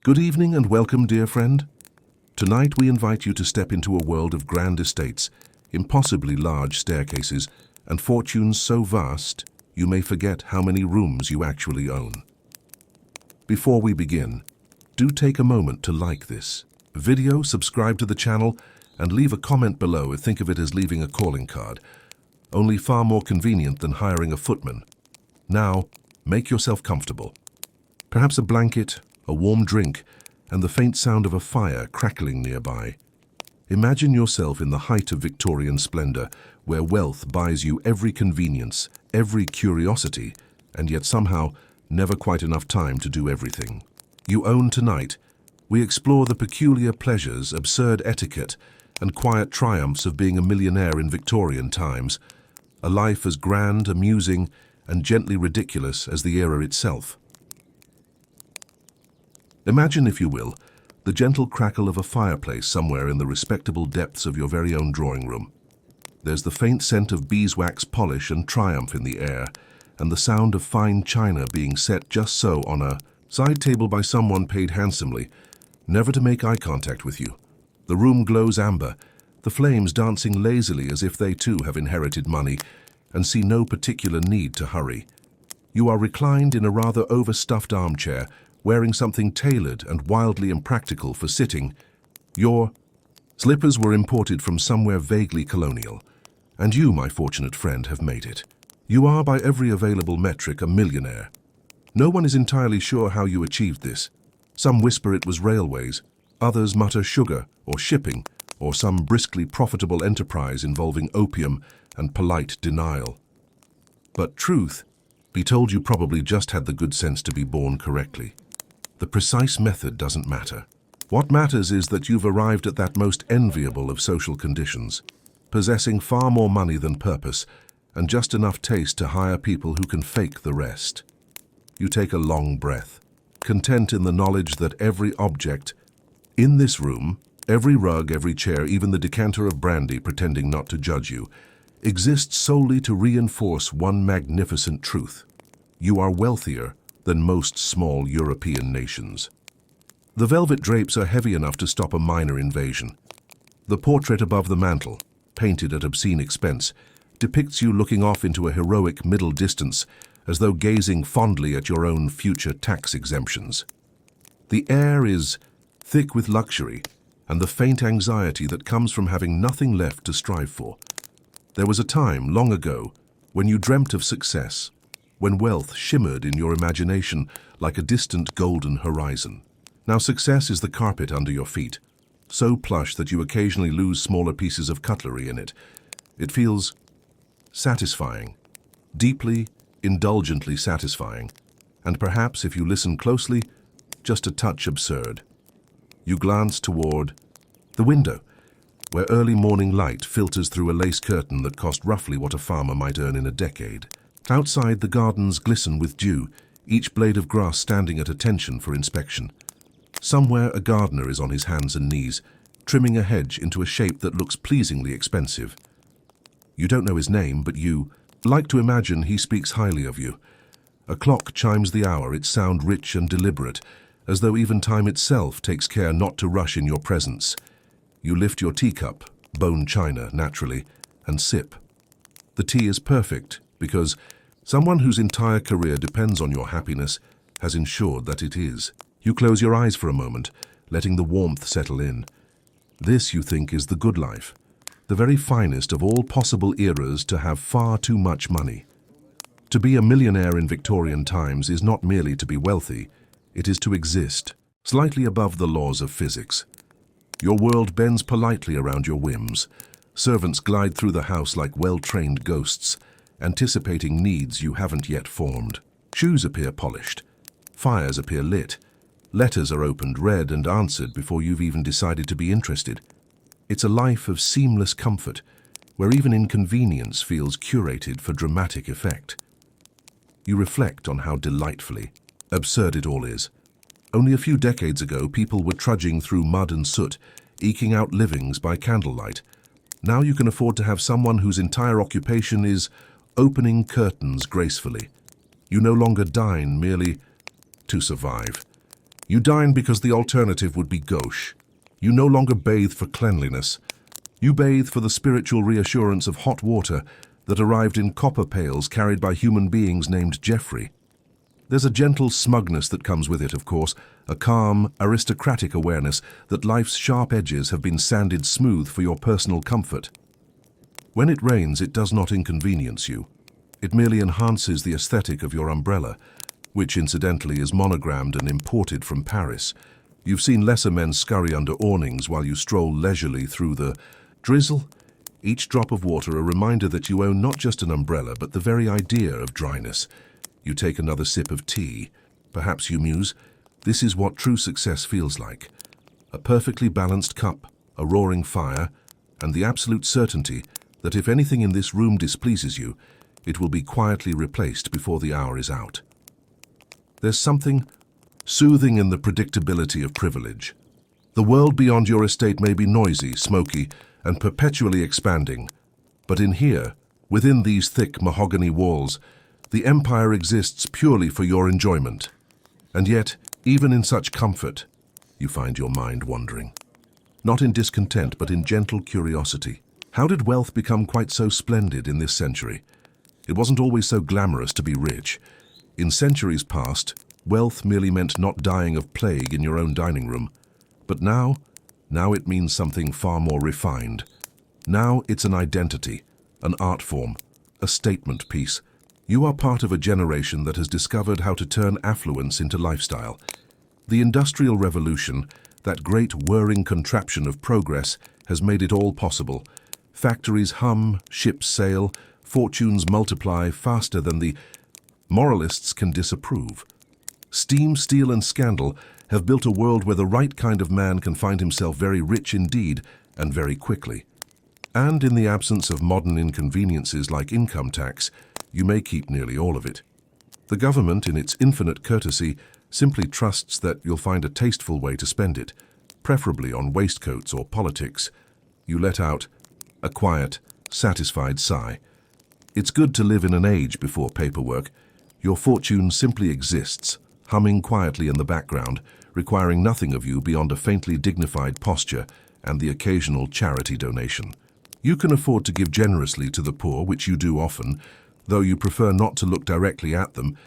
Good evening and welcome, dear friend. Tonight we invite you to step into a world of grand estates, impossibly large staircases, and fortunes so vast you may forget how many rooms you actually own. Before we begin, do take a moment to like this video, subscribe to the channel, and leave a comment below. Think of it as leaving a calling card, only far more convenient than hiring a footman. Now, make yourself comfortable. Perhaps a blanket, a warm drink, and the faint sound of a fire crackling nearby. Imagine yourself in the height of Victorian splendor, where wealth buys you every convenience, every curiosity, and yet somehow never quite enough time to do everything. You own tonight. We explore the peculiar pleasures, absurd etiquette, and quiet triumphs of being a millionaire in Victorian times, a life as grand, amusing, and gently ridiculous as the era itself. Imagine, if you will, the gentle crackle of a fireplace somewhere in the respectable depths of your very own drawing room. There's the faint scent of beeswax polish and triumph in the air, and the sound of fine china being set just so on a side table by someone paid handsomely, never to make eye contact with you. The room glows amber, the flames dancing lazily as if they too have inherited money and see no particular need to hurry. You are reclined in a rather overstuffed armchair, wearing something tailored and wildly impractical for sitting. Your slippers were imported from somewhere vaguely colonial, and you, my fortunate friend, have made it. You are, by every available metric, a millionaire. No one is entirely sure how you achieved this. Some whisper it was railways, others mutter sugar or shipping, or some briskly profitable enterprise involving opium and polite denial. But truth be told, you probably just had the good sense to be born correctly. The precise method doesn't matter. What matters is that you've arrived at that most enviable of social conditions, possessing far more money than purpose, and just enough taste to hire people who can fake the rest. You take a long breath, content in the knowledge that every object in this room, every rug, every chair, even the decanter of brandy pretending not to judge you, exists solely to reinforce one magnificent truth. You are wealthier than most small European nations. The velvet drapes are heavy enough to stop a minor invasion. The portrait above the mantel, painted at obscene expense, depicts you looking off into a heroic middle distance, as though gazing fondly at your own future tax exemptions. The air is thick with luxury and the faint anxiety that comes from having nothing left to strive for. There was a time, long ago, when you dreamt of success, when wealth shimmered in your imagination like a distant golden horizon. Now success is the carpet under your feet, so plush that you occasionally lose smaller pieces of cutlery in it. It feels satisfying, deeply, indulgently satisfying, and perhaps, if you listen closely, just a touch absurd. You glance toward the window, where early morning light filters through a lace curtain that cost roughly what a farmer might earn in a decade. Outside, the gardens glisten with dew, each blade of grass standing at attention for inspection. Somewhere a gardener is on his hands and knees, trimming a hedge into a shape that looks pleasingly expensive. You don't know his name, but you like to imagine he speaks highly of you. A clock chimes the hour, its sound rich and deliberate, as though even time itself takes care not to rush in your presence. You lift your teacup, bone china naturally, and sip. The tea is perfect because someone whose entire career depends on your happiness has ensured that it is. You close your eyes for a moment, letting the warmth settle in. This, you think, is the good life, the very finest of all possible eras to have far too much money. To be a millionaire in Victorian times is not merely to be wealthy, it is to exist, slightly above the laws of physics. Your world bends politely around your whims. Servants glide through the house like well-trained ghosts, anticipating needs you haven't yet formed. Shoes appear polished. Fires appear lit. Letters are opened, read, and answered before you've even decided to be interested. It's a life of seamless comfort, where even inconvenience feels curated for dramatic effect. You reflect on how delightfully absurd it all is. Only a few decades ago, people were trudging through mud and soot, eking out livings by candlelight. Now you can afford to have someone whose entire occupation is opening curtains gracefully. You no longer dine merely to survive. You dine because the alternative would be gauche. You no longer bathe for cleanliness. You bathe for the spiritual reassurance of hot water that arrived in copper pails carried by human beings named Jeffrey. There's a gentle smugness that comes with it, of course, a calm, aristocratic awareness that life's sharp edges have been sanded smooth for your personal comfort. When it rains, it does not inconvenience you. It merely enhances the aesthetic of your umbrella, which incidentally is monogrammed and imported from Paris. You've seen lesser men scurry under awnings while you stroll leisurely through the drizzle, each drop of water a reminder that you own not just an umbrella, but the very idea of dryness. You take another sip of tea. Perhaps you muse, this is what true success feels like. A perfectly balanced cup, a roaring fire, and the absolute certainty that if anything in this room displeases you, it will be quietly replaced before the hour is out. There's something soothing in the predictability of privilege. The world beyond your estate may be noisy, smoky, and perpetually expanding, but in here, within these thick mahogany walls, the empire exists purely for your enjoyment. And yet, even in such comfort, you find your mind wandering. Not in discontent, but in gentle curiosity. How did wealth become quite so splendid in this century? It wasn't always so glamorous to be rich. In centuries past, wealth merely meant not dying of plague in your own dining room. But now it means something far more refined. Now it's an identity, an art form, a statement piece. You are part of a generation that has discovered how to turn affluence into lifestyle. The Industrial Revolution, that great whirring contraption of progress, has made it all possible. Factories hum, ships sail, fortunes multiply faster than the moralists can disapprove. Steam, steel, and scandal have built a world where the right kind of man can find himself very rich indeed, and very quickly. And in the absence of modern inconveniences like income tax, you may keep nearly all of it. The government, in its infinite courtesy, simply trusts that you'll find a tasteful way to spend it, preferably on waistcoats or politics. You let out a quiet, satisfied sigh. It's good to live in an age before paperwork. Your fortune simply exists, humming quietly in the background, requiring nothing of you beyond a faintly dignified posture and the occasional charity donation. You can afford to give generously to the poor, which you do often, though you prefer not to look directly at them.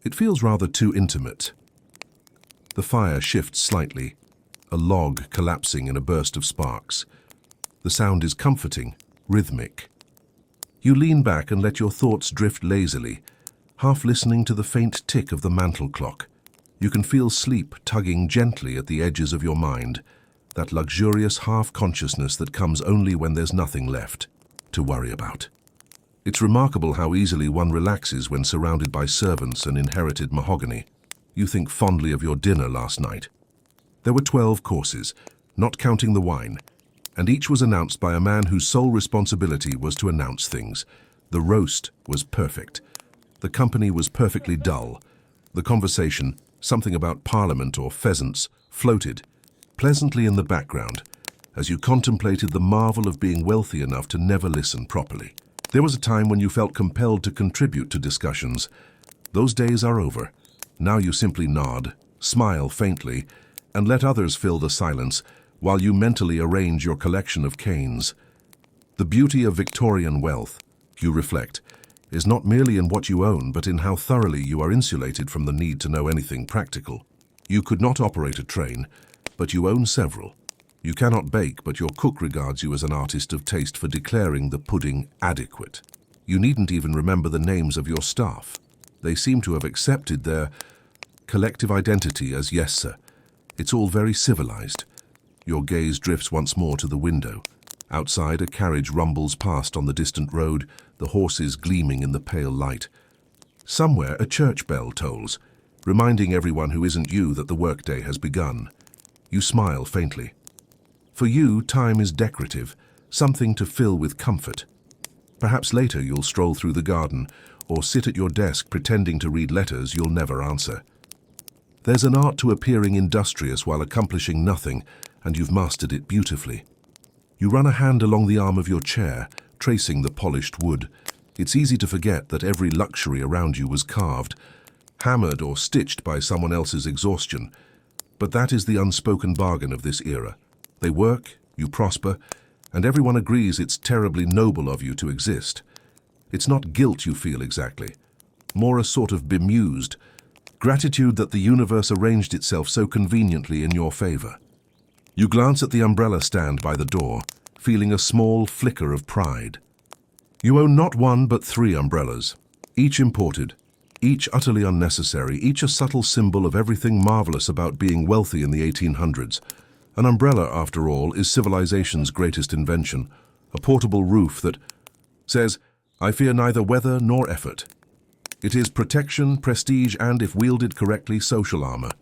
It feels rather too intimate. The fire shifts slightly, a log collapsing in a burst of sparks. The sound is comforting, rhythmic. You lean back and let your thoughts drift lazily, half listening to the faint tick of the mantel clock. You can feel sleep tugging gently at the edges of your mind, that luxurious half-consciousness that comes only when there's nothing left to worry about. It's remarkable how easily one relaxes when surrounded by servants and inherited mahogany. You think fondly of your dinner last night. There were 12 courses, not counting the wine, and each was announced by a man whose sole responsibility was to announce things. The roast was perfect. The company was perfectly dull. The conversation, something about Parliament or pheasants, floated pleasantly in the background as you contemplated the marvel of being wealthy enough to never listen properly. There was a time when you felt compelled to contribute to discussions. Those days are over. Now you simply nod, smile faintly, and let others fill the silence while you mentally arrange your collection of canes. The beauty of Victorian wealth, you reflect, is not merely in what you own, but in how thoroughly you are insulated from the need to know anything practical. You could not operate a train, but you own several. You cannot bake, but your cook regards you as an artist of taste for declaring the pudding adequate. You needn't even remember the names of your staff. They seem to have accepted their collective identity as yes, sir. It's all very civilized. Your gaze drifts once more to the window. Outside, a carriage rumbles past on the distant road, the horses gleaming in the pale light. Somewhere, a church bell tolls, reminding everyone who isn't you that the workday has begun. You smile faintly. For you, time is decorative, something to fill with comfort. Perhaps later you'll stroll through the garden or sit at your desk pretending to read letters you'll never answer. There's an art to appearing industrious while accomplishing nothing, and you've mastered it beautifully. You run a hand along the arm of your chair, tracing the polished wood. It's easy to forget that every luxury around you was carved, hammered or stitched by someone else's exhaustion. But that is the unspoken bargain of this era. They work, you prosper, and everyone agrees it's terribly noble of you to exist. It's not guilt you feel exactly, more a sort of bemused gratitude that the universe arranged itself so conveniently in your favor. You glance at the umbrella stand by the door, feeling a small flicker of pride. You own not one but 3 umbrellas, each imported, each utterly unnecessary, each a subtle symbol of everything marvelous about being wealthy in the 1800s. An umbrella, after all, is civilization's greatest invention, a portable roof that says, "I fear neither weather nor effort." It is protection, prestige, and, if wielded correctly, social armor.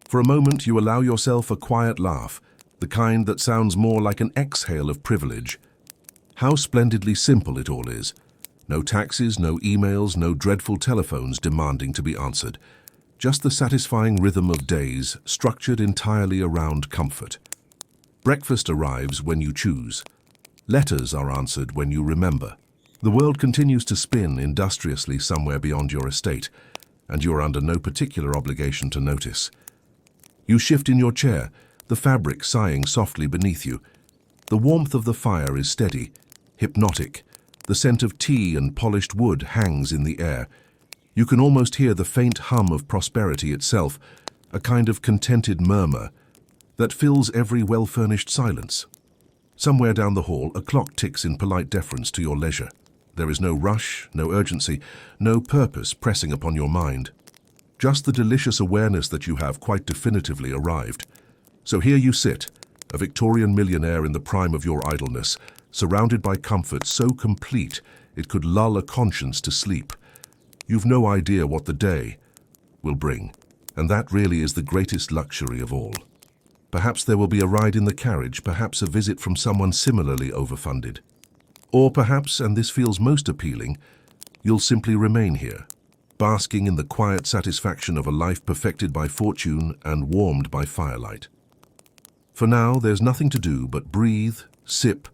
For a moment, you allow yourself a quiet laugh, the kind that sounds more like an exhale of privilege. How splendidly simple it all is. No taxes, no emails, no dreadful telephones demanding to be answered. Just the satisfying rhythm of days, structured entirely around comfort. Breakfast arrives when you choose. Letters are answered when you remember. The world continues to spin industriously somewhere beyond your estate, and you are under no particular obligation to notice. You shift in your chair, the fabric sighing softly beneath you. The warmth of the fire is steady, hypnotic. The scent of tea and polished wood hangs in the air. You can almost hear the faint hum of prosperity itself, a kind of contented murmur that fills every well-furnished silence. Somewhere down the hall, a clock ticks in polite deference to your leisure. There is no rush, no urgency, no purpose pressing upon your mind. Just the delicious awareness that you have quite definitively arrived. So here you sit, a Victorian millionaire in the prime of your idleness, surrounded by comfort so complete it could lull a conscience to sleep. You've no idea what the day will bring, and that really is the greatest luxury of all. Perhaps there will be a ride in the carriage, perhaps a visit from someone similarly overfunded. Or perhaps, and this feels most appealing, you'll simply remain here, basking in the quiet satisfaction of a life perfected by fortune and warmed by firelight. For now, there's nothing to do but breathe, sip,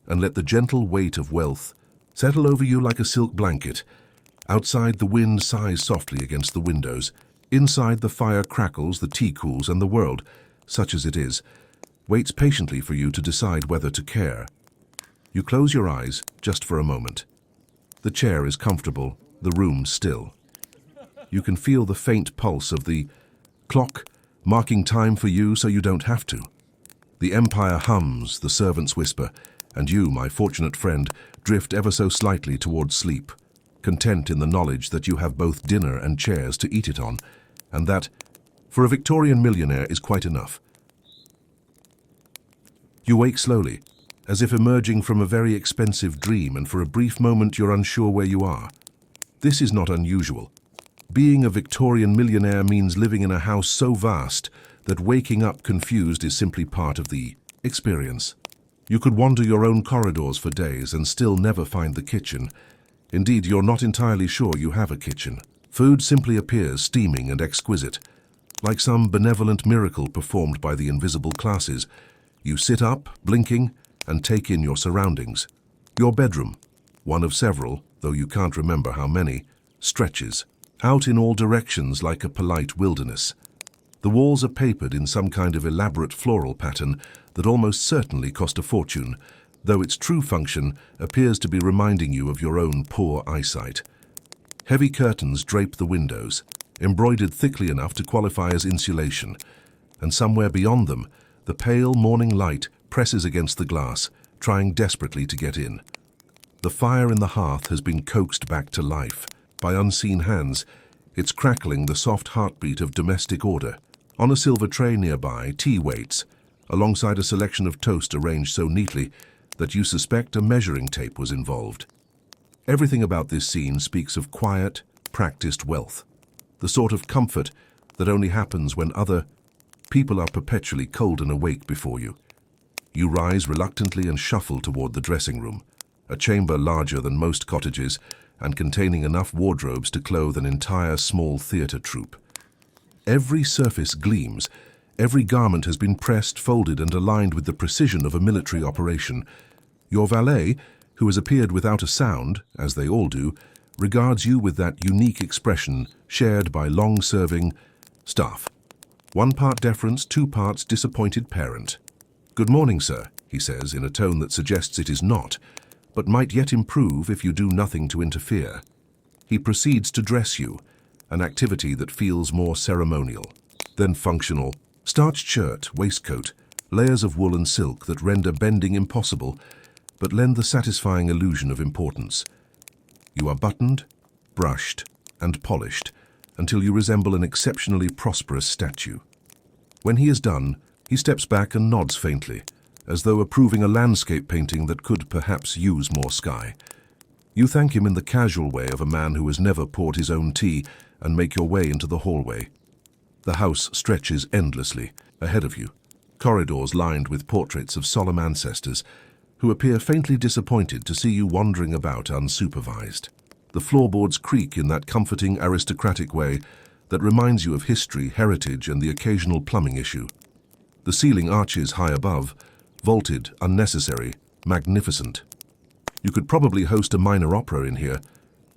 and let the gentle weight of wealth settle over you like a silk blanket. Outside, the wind sighs softly against the windows. Inside, the fire crackles, the tea cools, and the world, such as it is, waits patiently for you to decide whether to care. You close your eyes just for a moment. The chair is comfortable, the room still. You can feel the faint pulse of the clock marking time for you so you don't have to. The empire hums, the servants whisper, and you, my fortunate friend, drift ever so slightly towards sleep, content in the knowledge that you have both dinner and chairs to eat it on, and that, for a Victorian millionaire, is quite enough. You wake slowly, as if emerging from a very expensive dream, and for a brief moment you're unsure where you are. This is not unusual. Being a Victorian millionaire means living in a house so vast that waking up confused is simply part of the experience. You could wander your own corridors for days and still never find the kitchen. Indeed, you're not entirely sure you have a kitchen. Food simply appears steaming and exquisite. Like some benevolent miracle performed by the invisible classes, you sit up, blinking, and take in your surroundings. Your bedroom, one of several, though you can't remember how many, stretches out in all directions like a polite wilderness. The walls are papered in some kind of elaborate floral pattern that almost certainly cost a fortune, though its true function appears to be reminding you of your own poor eyesight. Heavy curtains drape the windows, embroidered thickly enough to qualify as insulation, and somewhere beyond them, the pale morning light presses against the glass, trying desperately to get in. The fire in the hearth has been coaxed back to life. By unseen hands, it's crackling the soft heartbeat of domestic order. On a silver tray nearby, tea waits, alongside a selection of toast arranged so neatly that you suspect a measuring tape was involved. Everything about this scene speaks of quiet, practiced wealth, the sort of comfort that only happens when other people are perpetually cold and awake before you. You rise reluctantly and shuffle toward the dressing room, a chamber larger than most cottages and containing enough wardrobes to clothe an entire small theatre troupe. Every surface gleams. Every garment has been pressed, folded, and aligned with the precision of a military operation. Your valet, who has appeared without a sound, as they all do, regards you with that unique expression shared by long-serving staff. 1 part deference, 2 parts disappointed parent. "Good morning, sir," he says in a tone that suggests it is not, but might yet improve if you do nothing to interfere. He proceeds to dress you, an activity that feels more ceremonial than functional. Starched shirt, waistcoat, layers of wool and silk that render bending impossible, but lend the satisfying illusion of importance. You are buttoned, brushed, and polished until you resemble an exceptionally prosperous statue. When he is done, he steps back and nods faintly, as though approving a landscape painting that could perhaps use more sky. You thank him in the casual way of a man who has never poured his own tea and make your way into the hallway. The house stretches endlessly ahead of you, corridors lined with portraits of solemn ancestors who appear faintly disappointed to see you wandering about unsupervised. The floorboards creak in that comforting aristocratic way that reminds you of history, heritage, and the occasional plumbing issue. The ceiling arches high above, vaulted, unnecessary, magnificent. You could probably host a minor opera in here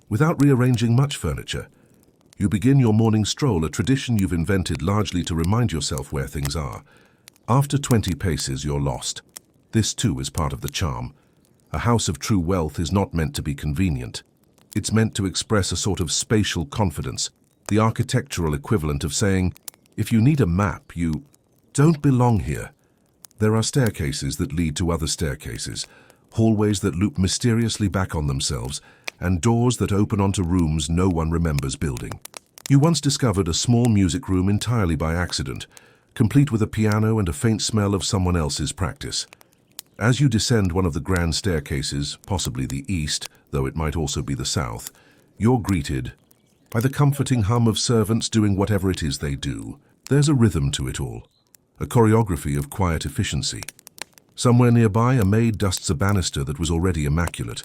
without rearranging much furniture. You begin your morning stroll, a tradition you've invented largely to remind yourself where things are. After 20 paces, you're lost. This too is part of the charm. A house of true wealth is not meant to be convenient. It's meant to express a sort of spatial confidence, the architectural equivalent of saying, if you need a map, you don't belong here. There are staircases that lead to other staircases, hallways that loop mysteriously back on themselves, and doors that open onto rooms no one remembers building. You once discovered a small music room entirely by accident, complete with a piano and a faint smell of someone else's practice. As you descend one of the grand staircases, possibly the east, though it might also be the south, you're greeted by the comforting hum of servants doing whatever it is they do. There's a rhythm to it all, a choreography of quiet efficiency. Somewhere nearby, a maid dusts a banister that was already immaculate.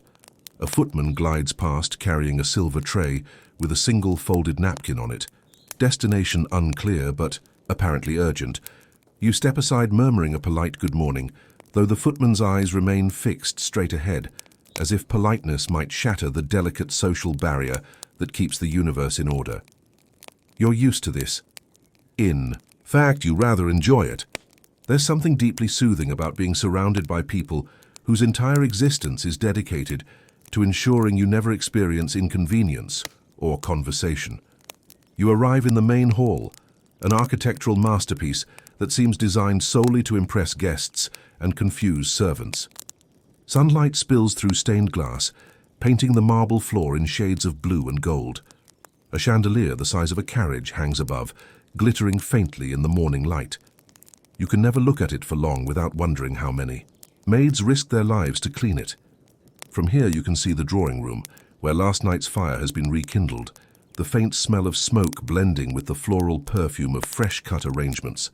A footman glides past carrying a silver tray with a single folded napkin on it. Destination unclear, but apparently urgent. You step aside murmuring a polite good morning, though the footman's eyes remain fixed straight ahead, as if politeness might shatter the delicate social barrier that keeps the universe in order. You're used to this. In fact, you rather enjoy it. There's something deeply soothing about being surrounded by people whose entire existence is dedicated to ensuring you never experience inconvenience or conversation. You arrive in the main hall, an architectural masterpiece that seems designed solely to impress guests and confuse servants. Sunlight spills through stained glass, painting the marble floor in shades of blue and gold. A chandelier the size of a carriage hangs above, glittering faintly in the morning light. You can never look at it for long without wondering how many. Maids risk their lives to clean it. From here you can see the drawing room, where last night's fire has been rekindled, the faint smell of smoke blending with the floral perfume of fresh-cut arrangements.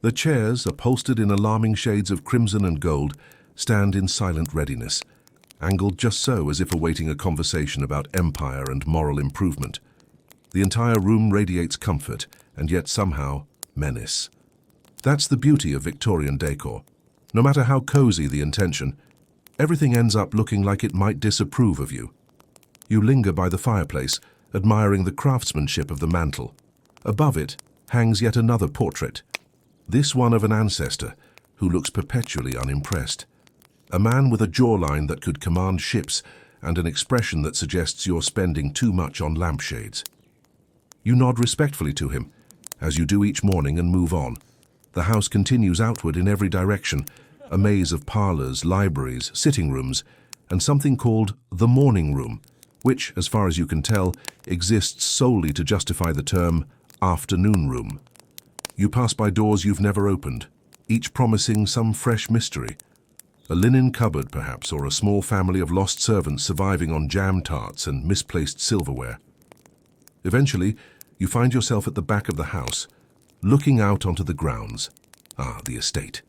The chairs, upholstered in alarming shades of crimson and gold, stand in silent readiness, angled just so as if awaiting a conversation about empire and moral improvement. The entire room radiates comfort, and yet somehow menace. That's the beauty of Victorian decor. No matter how cozy the intention, everything ends up looking like it might disapprove of you. You linger by the fireplace, admiring the craftsmanship of the mantel. Above it hangs yet another portrait, this one of an ancestor who looks perpetually unimpressed. A man with a jawline that could command ships and an expression that suggests you're spending too much on lampshades. You nod respectfully to him, as you do each morning, and move on. The house continues outward in every direction, a maze of parlors, libraries, sitting rooms, and something called the morning room, which, as far as you can tell, exists solely to justify the term afternoon room. You pass by doors you've never opened, each promising some fresh mystery. A linen cupboard, perhaps, or a small family of lost servants surviving on jam tarts and misplaced silverware. Eventually, you find yourself at the back of the house, looking out onto the grounds. The estate.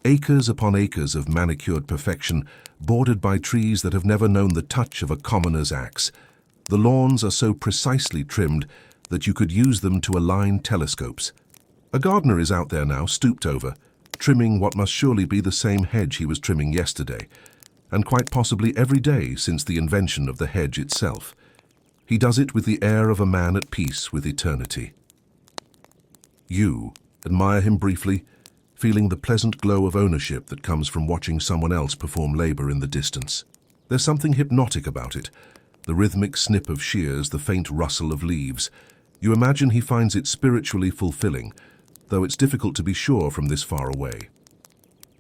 Acres upon acres of manicured perfection, bordered by trees that have never known the touch of a commoner's axe. The lawns are so precisely trimmed that you could use them to align telescopes. A gardener is out there now, stooped over, trimming what must surely be the same hedge he was trimming yesterday, and quite possibly every day since the invention of the hedge itself. He does it with the air of a man at peace with eternity. You admire him briefly, feeling the pleasant glow of ownership that comes from watching someone else perform labor in the distance. There's something hypnotic about it. The rhythmic snip of shears, the faint rustle of leaves. You imagine he finds it spiritually fulfilling, though it's difficult to be sure from this far away.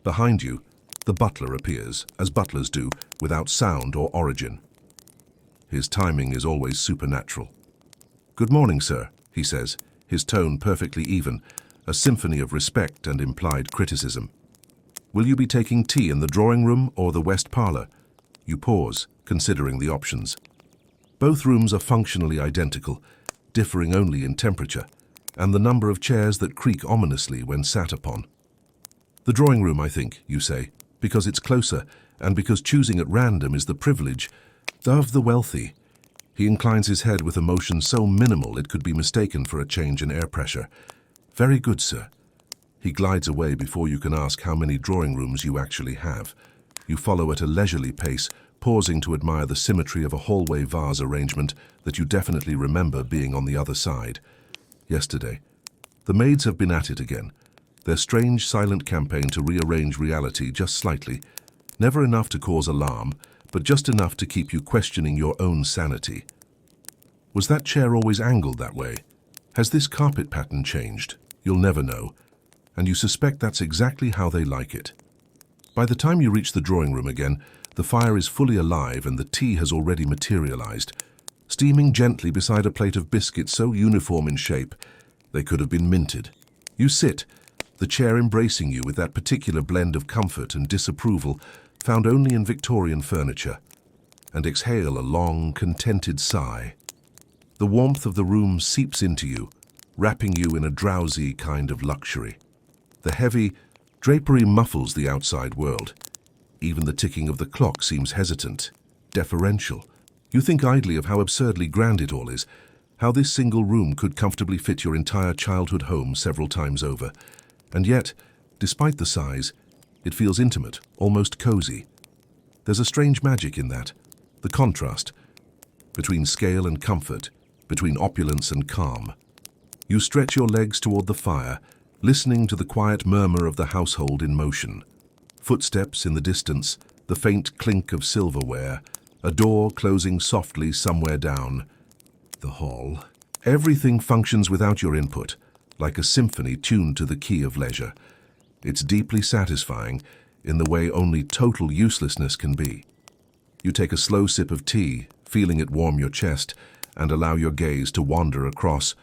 Behind you, the butler appears, as butlers do, without sound or origin. His timing is always supernatural. "Good morning, sir," he says, his tone perfectly even, a symphony of respect and implied criticism. "Will you be taking tea in the drawing room or the west parlor?" You pause, considering the options. Both rooms are functionally identical, differing only in temperature, and the number of chairs that creak ominously when sat upon. "The drawing room, I think," you say, because it's closer, and because choosing at random is the privilege of the wealthy. He inclines his head with a motion so minimal it could be mistaken for a change in air pressure. "Very good, sir." He glides away before you can ask how many drawing rooms you actually have. You follow at a leisurely pace, pausing to admire the symmetry of a hallway vase arrangement that you definitely remember being on the other side. Yesterday. The maids have been at it again. Their strange, silent campaign to rearrange reality just slightly. Never enough to cause alarm, but just enough to keep you questioning your own sanity. Was that chair always angled that way? Has this carpet pattern changed? You'll never know. And you suspect that's exactly how they like it. By the time you reach the drawing room again, the fire is fully alive and the tea has already materialized, steaming gently beside a plate of biscuits so uniform in shape they could have been minted. You sit, the chair embracing you with that particular blend of comfort and disapproval found only in Victorian furniture, and exhale a long, contented sigh. The warmth of the room seeps into you, wrapping you in a drowsy kind of luxury. The heavy drapery muffles the outside world. Even the ticking of the clock seems hesitant, deferential. You think idly of how absurdly grand it all is, how this single room could comfortably fit your entire childhood home several times over. And yet, despite the size, it feels intimate, almost cozy. There's a strange magic in that, the contrast between scale and comfort, between opulence and calm. You stretch your legs toward the fire, listening to the quiet murmur of the household in motion. Footsteps in the distance, the faint clink of silverware, a door closing softly somewhere down the hall. Everything functions without your input, like a symphony tuned to the key of leisure. It's deeply satisfying in the way only total uselessness can be. You take a slow sip of tea, feeling it warm your chest, and allow your gaze to wander across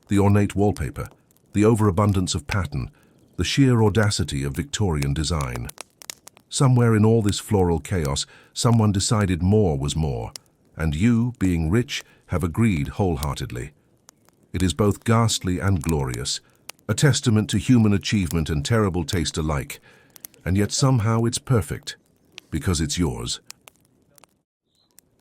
the ornate wallpaper, the overabundance of pattern, the sheer audacity of Victorian design. Somewhere in all this floral chaos, someone decided more was more, and you, being rich, have agreed wholeheartedly. It is both ghastly and glorious, a testament to human achievement and terrible taste alike, and yet somehow it's perfect, because it's yours.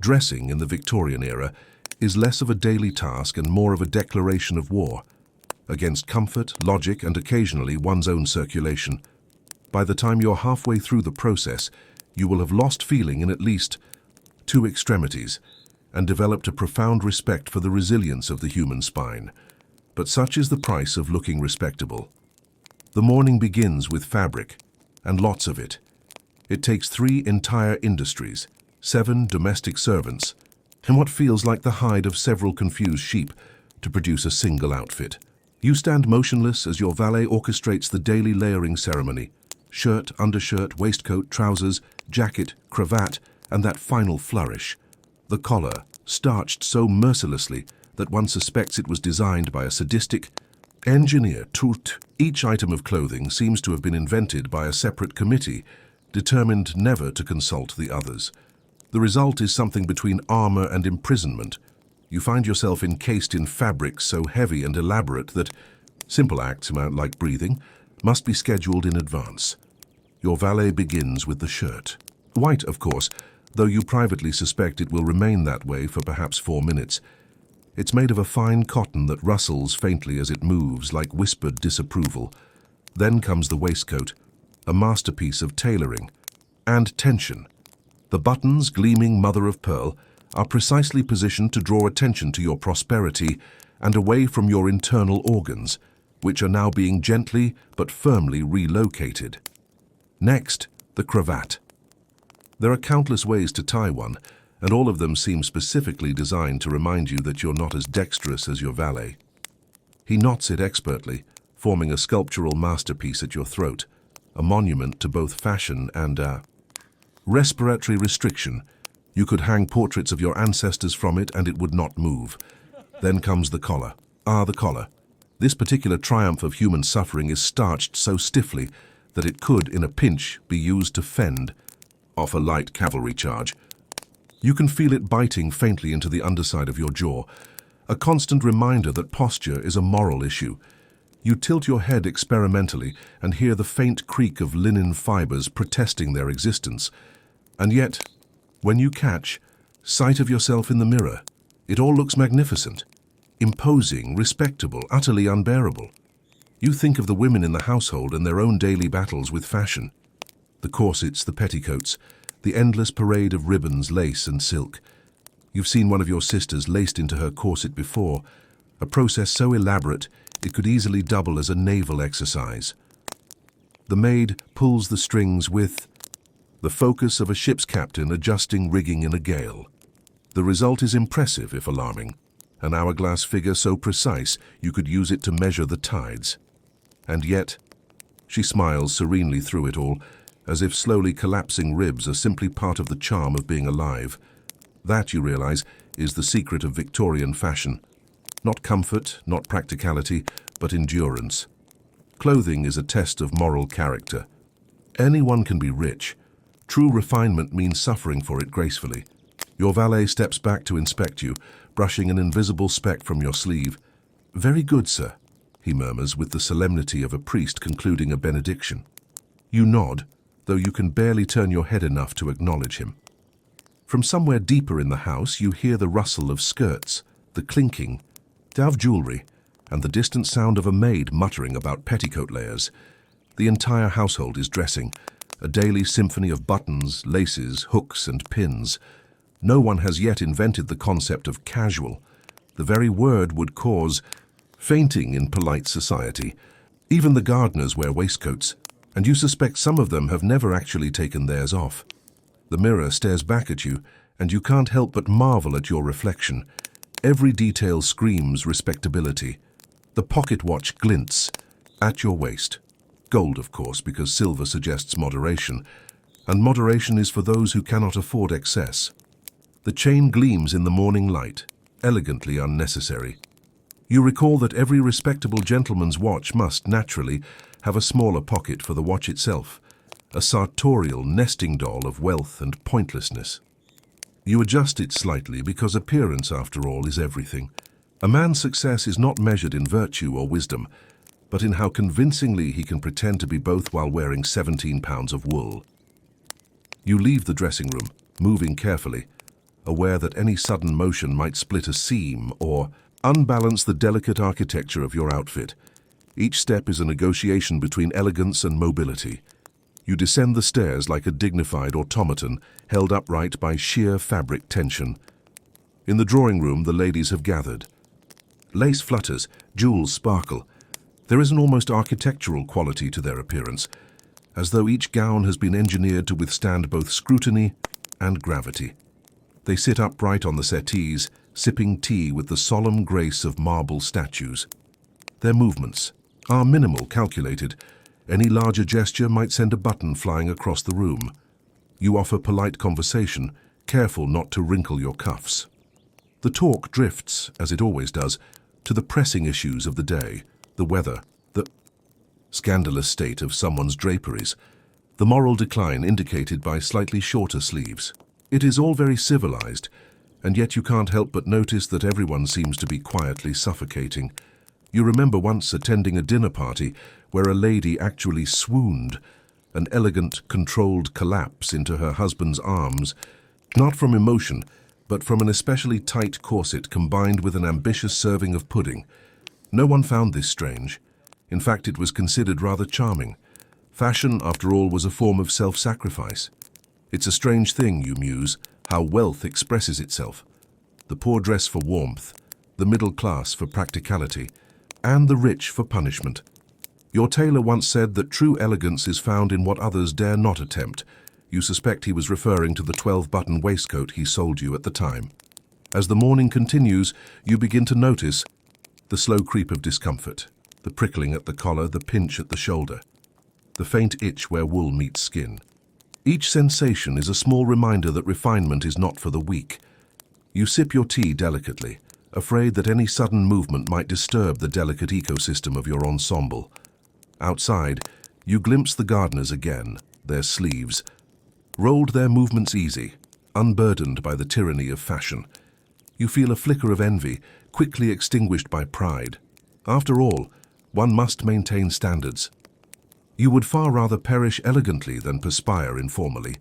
Dressing in the Victorian era is less of a daily task and more of a declaration of war, against comfort, logic, and occasionally one's own circulation. By the time you're halfway through the process, you will have lost feeling in at least two extremities and developed a profound respect for the resilience of the human spine. But such is the price of looking respectable. The morning begins with fabric, and lots of it. It takes 3 entire industries, 7 domestic servants, and what feels like the hide of several confused sheep to produce a single outfit. You stand motionless as your valet orchestrates the daily layering ceremony. Shirt, undershirt, waistcoat, trousers, jacket, cravat, and that final flourish. The collar, starched so mercilessly that one suspects it was designed by a sadistic engineer. Each item of clothing seems to have been invented by a separate committee, determined never to consult the others. The result is something between armor and imprisonment. You find yourself encased in fabrics so heavy and elaborate that simple acts amount like breathing must be scheduled in advance. Your valet begins with the shirt. White, of course, though you privately suspect it will remain that way for perhaps 4 minutes. It's made of a fine cotton that rustles faintly as it moves, like whispered disapproval. Then comes the waistcoat, a masterpiece of tailoring and tension. The buttons, gleaming mother of pearl, are precisely positioned to draw attention to your prosperity and away from your internal organs. which are now being gently but firmly relocated. Next, the cravat. There are countless ways to tie one, and all of them seem specifically designed to remind you that you're not as dexterous as your valet. He knots it expertly, forming a sculptural masterpiece at your throat, a monument to both fashion and respiratory restriction. You could hang portraits of your ancestors from it and it would not move. Then comes the collar. The collar. This particular triumph of human suffering is starched so stiffly that it could, in a pinch, be used to fend off a light cavalry charge. You can feel it biting faintly into the underside of your jaw, a constant reminder that posture is a moral issue. You tilt your head experimentally and hear the faint creak of linen fibers protesting their existence. And yet, when you catch sight of yourself in the mirror, it all looks magnificent, imposing, respectable, utterly unbearable. You think of the women in the household and their own daily battles with fashion. The corsets, the petticoats, the endless parade of ribbons, lace and silk. You've seen one of your sisters laced into her corset before, a process so elaborate it could easily double as a naval exercise. The maid pulls the strings with the focus of a ship's captain adjusting rigging in a gale. The result is impressive, if alarming, an hourglass figure so precise you could use it to measure the tides. And yet, she smiles serenely through it all, as if slowly collapsing ribs are simply part of the charm of being alive. That, you realize, is the secret of Victorian fashion. Not comfort, not practicality, but endurance. Clothing is a test of moral character. Anyone can be rich. True refinement means suffering for it gracefully. Your valet steps back to inspect you, brushing an invisible speck from your sleeve. "Very good, sir," he murmurs with the solemnity of a priest concluding a benediction. You nod, though you can barely turn your head enough to acknowledge him. From somewhere deeper in the house, you hear the rustle of skirts, the clinking of jewelry, and the distant sound of a maid muttering about petticoat layers. The entire household is dressing, a daily symphony of buttons, laces, hooks, and pins. No one has yet invented the concept of casual. The very word would cause fainting in polite society. Even the gardeners wear waistcoats, and you suspect some of them have never actually taken theirs off. The mirror stares back at you, and you can't help but marvel at your reflection. Every detail screams respectability. The pocket watch glints at your waist. Gold, of course, because silver suggests moderation, and moderation is for those who cannot afford excess. The chain gleams in the morning light, elegantly unnecessary. You recall that every respectable gentleman's watch must, naturally, have a smaller pocket for the watch itself, a sartorial nesting doll of wealth and pointlessness. You adjust it slightly because appearance, after all, is everything. A man's success is not measured in virtue or wisdom, but in how convincingly he can pretend to be both while wearing 17 pounds of wool. You leave the dressing room, moving carefully, aware that any sudden motion might split a seam or unbalance the delicate architecture of your outfit. Each step is a negotiation between elegance and mobility. You descend the stairs like a dignified automaton held upright by sheer fabric tension. In the drawing room, the ladies have gathered. Lace flutters, jewels sparkle. There is an almost architectural quality to their appearance, as though each gown has been engineered to withstand both scrutiny and gravity. They sit upright on the settees, sipping tea with the solemn grace of marble statues. Their movements are minimal, calculated. Any larger gesture might send a button flying across the room. You offer polite conversation, careful not to wrinkle your cuffs. The talk drifts, as it always does, to the pressing issues of the day, the weather, the scandalous state of someone's draperies, the moral decline indicated by slightly shorter sleeves. It is all very civilized, and yet you can't help but notice that everyone seems to be quietly suffocating. You remember once attending a dinner party where a lady actually swooned, an elegant, controlled collapse into her husband's arms, not from emotion, but from an especially tight corset combined with an ambitious serving of pudding. No one found this strange. In fact, it was considered rather charming. Fashion, after all, was a form of self-sacrifice. It's a strange thing, you muse, how wealth expresses itself. The poor dress for warmth, the middle class for practicality, and the rich for punishment. Your tailor once said that true elegance is found in what others dare not attempt. You suspect he was referring to the 12-button waistcoat he sold you at the time. As the morning continues, you begin to notice the slow creep of discomfort, the prickling at the collar, the pinch at the shoulder, the faint itch where wool meets skin. Each sensation is a small reminder that refinement is not for the weak. You sip your tea delicately, afraid that any sudden movement might disturb the delicate ecosystem of your ensemble. Outside, you glimpse the gardeners again, their sleeves, rolled, their movements easy, unburdened by the tyranny of fashion. You feel a flicker of envy, quickly extinguished by pride. After all, one must maintain standards. You would far rather perish elegantly than perspire informally.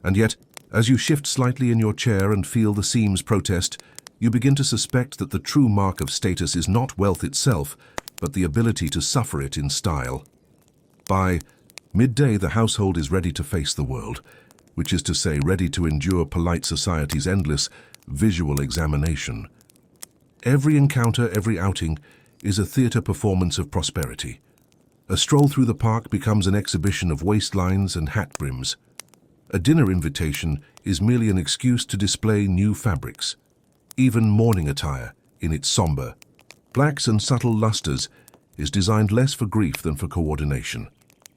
And yet, as you shift slightly in your chair and feel the seams protest, you begin to suspect that the true mark of status is not wealth itself, but the ability to suffer it in style. By midday, the household is ready to face the world, which is to say, ready to endure polite society's endless visual examination. Every encounter, every outing, is a theatre performance of prosperity. A stroll through the park becomes an exhibition of waistlines and hat brims. A dinner invitation is merely an excuse to display new fabrics. Even morning attire, in its somber blacks and subtle lustres, is designed less for grief than for coordination.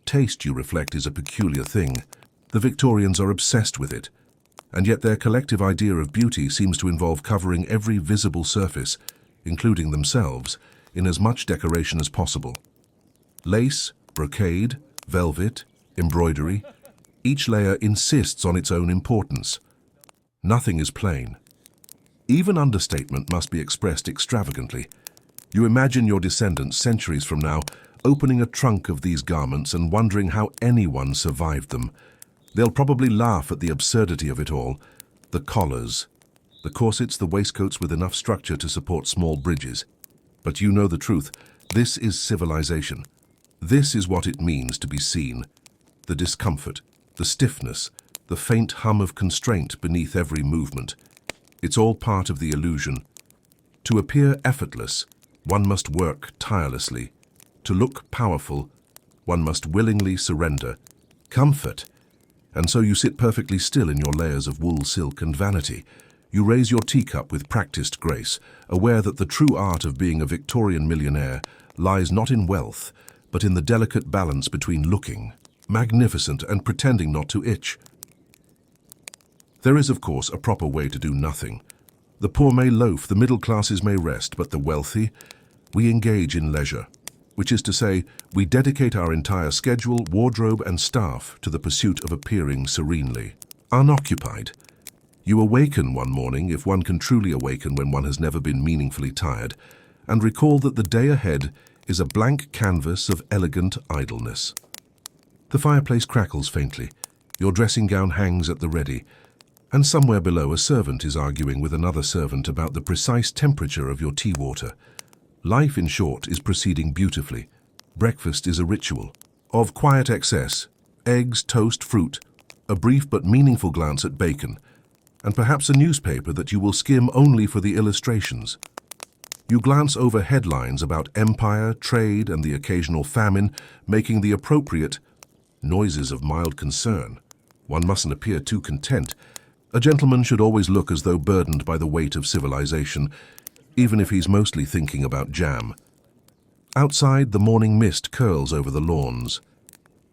Taste, you reflect, is a peculiar thing. The Victorians are obsessed with it, and yet their collective idea of beauty seems to involve covering every visible surface, including themselves, in as much decoration as possible. Lace, brocade, velvet, embroidery, each layer insists on its own importance. Nothing is plain. Even understatement must be expressed extravagantly. You imagine your descendants centuries from now opening a trunk of these garments and wondering how anyone survived them. They'll probably laugh at the absurdity of it all. The collars, the corsets, the waistcoats with enough structure to support small bridges. But you know the truth. This is civilization. This is what it means to be seen. The discomfort, the stiffness, the faint hum of constraint beneath every movement. It's all part of the illusion. To appear effortless, one must work tirelessly. To look powerful, one must willingly surrender. Comfort. And so you sit perfectly still in your layers of wool, silk, and vanity. You raise your teacup with practiced grace, aware that the true art of being a Victorian millionaire lies not in wealth, but in the delicate balance between looking magnificent and pretending not to itch. There is, of course, a proper way to do nothing. The poor may loaf, the middle classes may rest, but the wealthy, we engage in leisure, which is to say, we dedicate our entire schedule, wardrobe, and staff to the pursuit of appearing serenely unoccupied. You awaken one morning, if one can truly awaken when one has never been meaningfully tired, and recall that the day ahead is a blank canvas of elegant idleness. The fireplace crackles faintly, your dressing gown hangs at the ready, and somewhere below a servant is arguing with another servant about the precise temperature of your tea water. Life, in short, is proceeding beautifully. Breakfast is a ritual of quiet excess, eggs, toast, fruit, a brief but meaningful glance at bacon, and perhaps a newspaper that you will skim only for the illustrations. You glance over headlines about empire, trade, and the occasional famine, making the appropriate noises of mild concern. One mustn't appear too content. A gentleman should always look as though burdened by the weight of civilization, even if he's mostly thinking about jam. Outside, the morning mist curls over the lawns.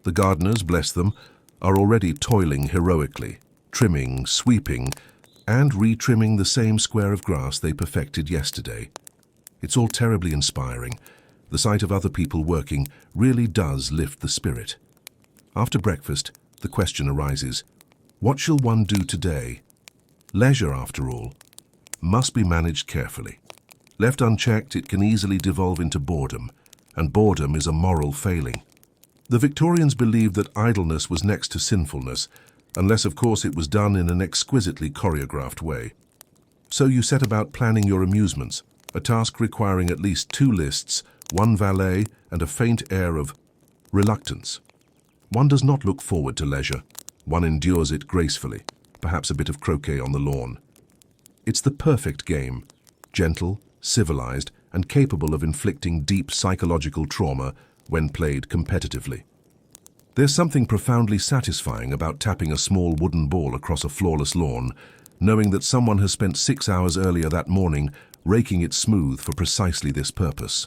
The gardeners, bless them, are already toiling heroically, trimming, sweeping, and retrimming the same square of grass they perfected yesterday. It's all terribly inspiring. The sight of other people working really does lift the spirit. After breakfast, the question arises, what shall one do today? Leisure, after all, must be managed carefully. Left unchecked, it can easily devolve into boredom, and boredom is a moral failing. The Victorians believed that idleness was next to sinfulness, unless, of course, it was done in an exquisitely choreographed way. So you set about planning your amusements, a task requiring at least 2 lists, 1 valet, and a faint air of reluctance. One does not look forward to leisure. One endures it gracefully, perhaps a bit of croquet on the lawn. It's the perfect game, gentle, civilized, and capable of inflicting deep psychological trauma when played competitively. There's something profoundly satisfying about tapping a small wooden ball across a flawless lawn, knowing that someone has spent 6 hours earlier that morning raking it smooth for precisely this purpose.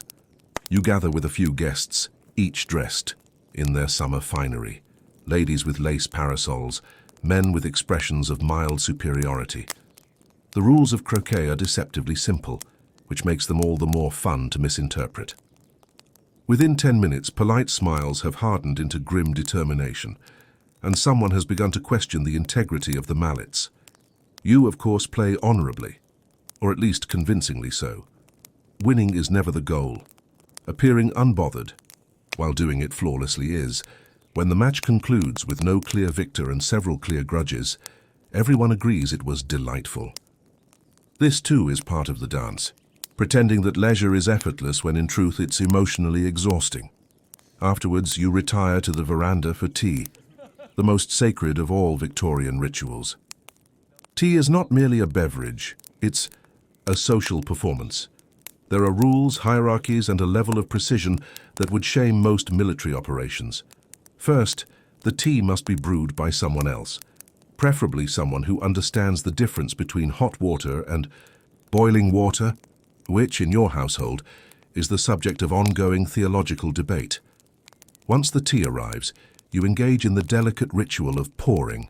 You gather with a few guests, each dressed in their summer finery. Ladies with lace parasols, men with expressions of mild superiority. The rules of croquet are deceptively simple, which makes them all the more fun to misinterpret. Within 10 minutes, polite smiles have hardened into grim determination, and someone has begun to question the integrity of the mallets. You, of course, play honorably, or at least convincingly so. Winning is never the goal. Appearing unbothered, while doing it flawlessly, is. When the match concludes with no clear victor and several clear grudges, everyone agrees it was delightful. This too is part of the dance, pretending that leisure is effortless when in truth it's emotionally exhausting. Afterwards, you retire to the veranda for tea, the most sacred of all Victorian rituals. Tea is not merely a beverage, it's a social performance. There are rules, hierarchies, and a level of precision that would shame most military operations. First, the tea must be brewed by someone else, preferably someone who understands the difference between hot water and boiling water, which, in your household, is the subject of ongoing theological debate. Once the tea arrives, you engage in the delicate ritual of pouring.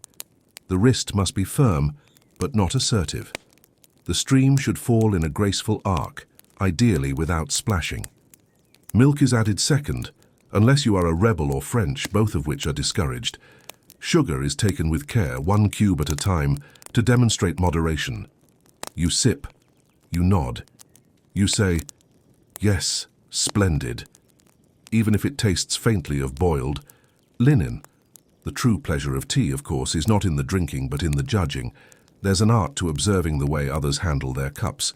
The wrist must be firm, but not assertive. The stream should fall in a graceful arc, ideally without splashing. Milk is added second, unless you are a rebel or French, both of which are discouraged. Sugar is taken with care, 1 cube at a time, to demonstrate moderation. You sip, you nod, you say, "Yes, splendid," even if it tastes faintly of boiled linen. The true pleasure of tea, of course, is not in the drinking but in the judging. There's an art to observing the way others handle their cups.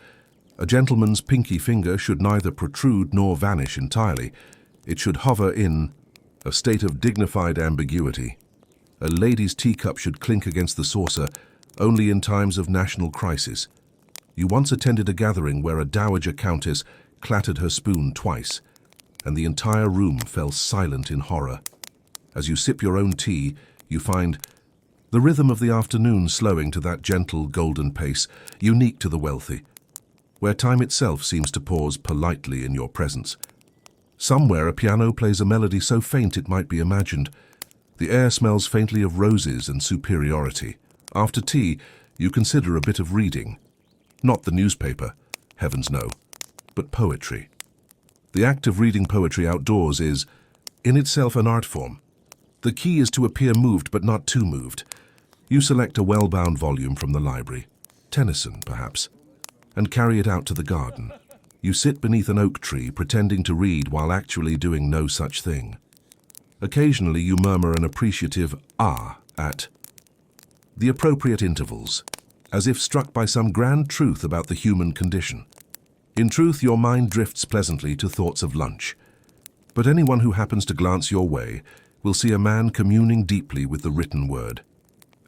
A gentleman's pinky finger should neither protrude nor vanish entirely. It should hover in a state of dignified ambiguity. A lady's teacup should clink against the saucer only in times of national crisis. You once attended a gathering where a dowager countess clattered her spoon twice, and the entire room fell silent in horror. As you sip your own tea, you find the rhythm of the afternoon slowing to that gentle golden pace, unique to the wealthy, where time itself seems to pause politely in your presence. Somewhere a piano plays a melody so faint it might be imagined. The air smells faintly of roses and superiority. After tea, you consider a bit of reading. Not the newspaper, heavens no, but poetry. The act of reading poetry outdoors is, in itself, an art form. The key is to appear moved but not too moved. You select a well-bound volume from the library, Tennyson perhaps, and carry it out to the garden. You sit beneath an oak tree pretending to read while actually doing no such thing. Occasionally you murmur an appreciative "ah" at the appropriate intervals, as if struck by some grand truth about the human condition. In truth, your mind drifts pleasantly to thoughts of lunch. But anyone who happens to glance your way will see a man communing deeply with the written word,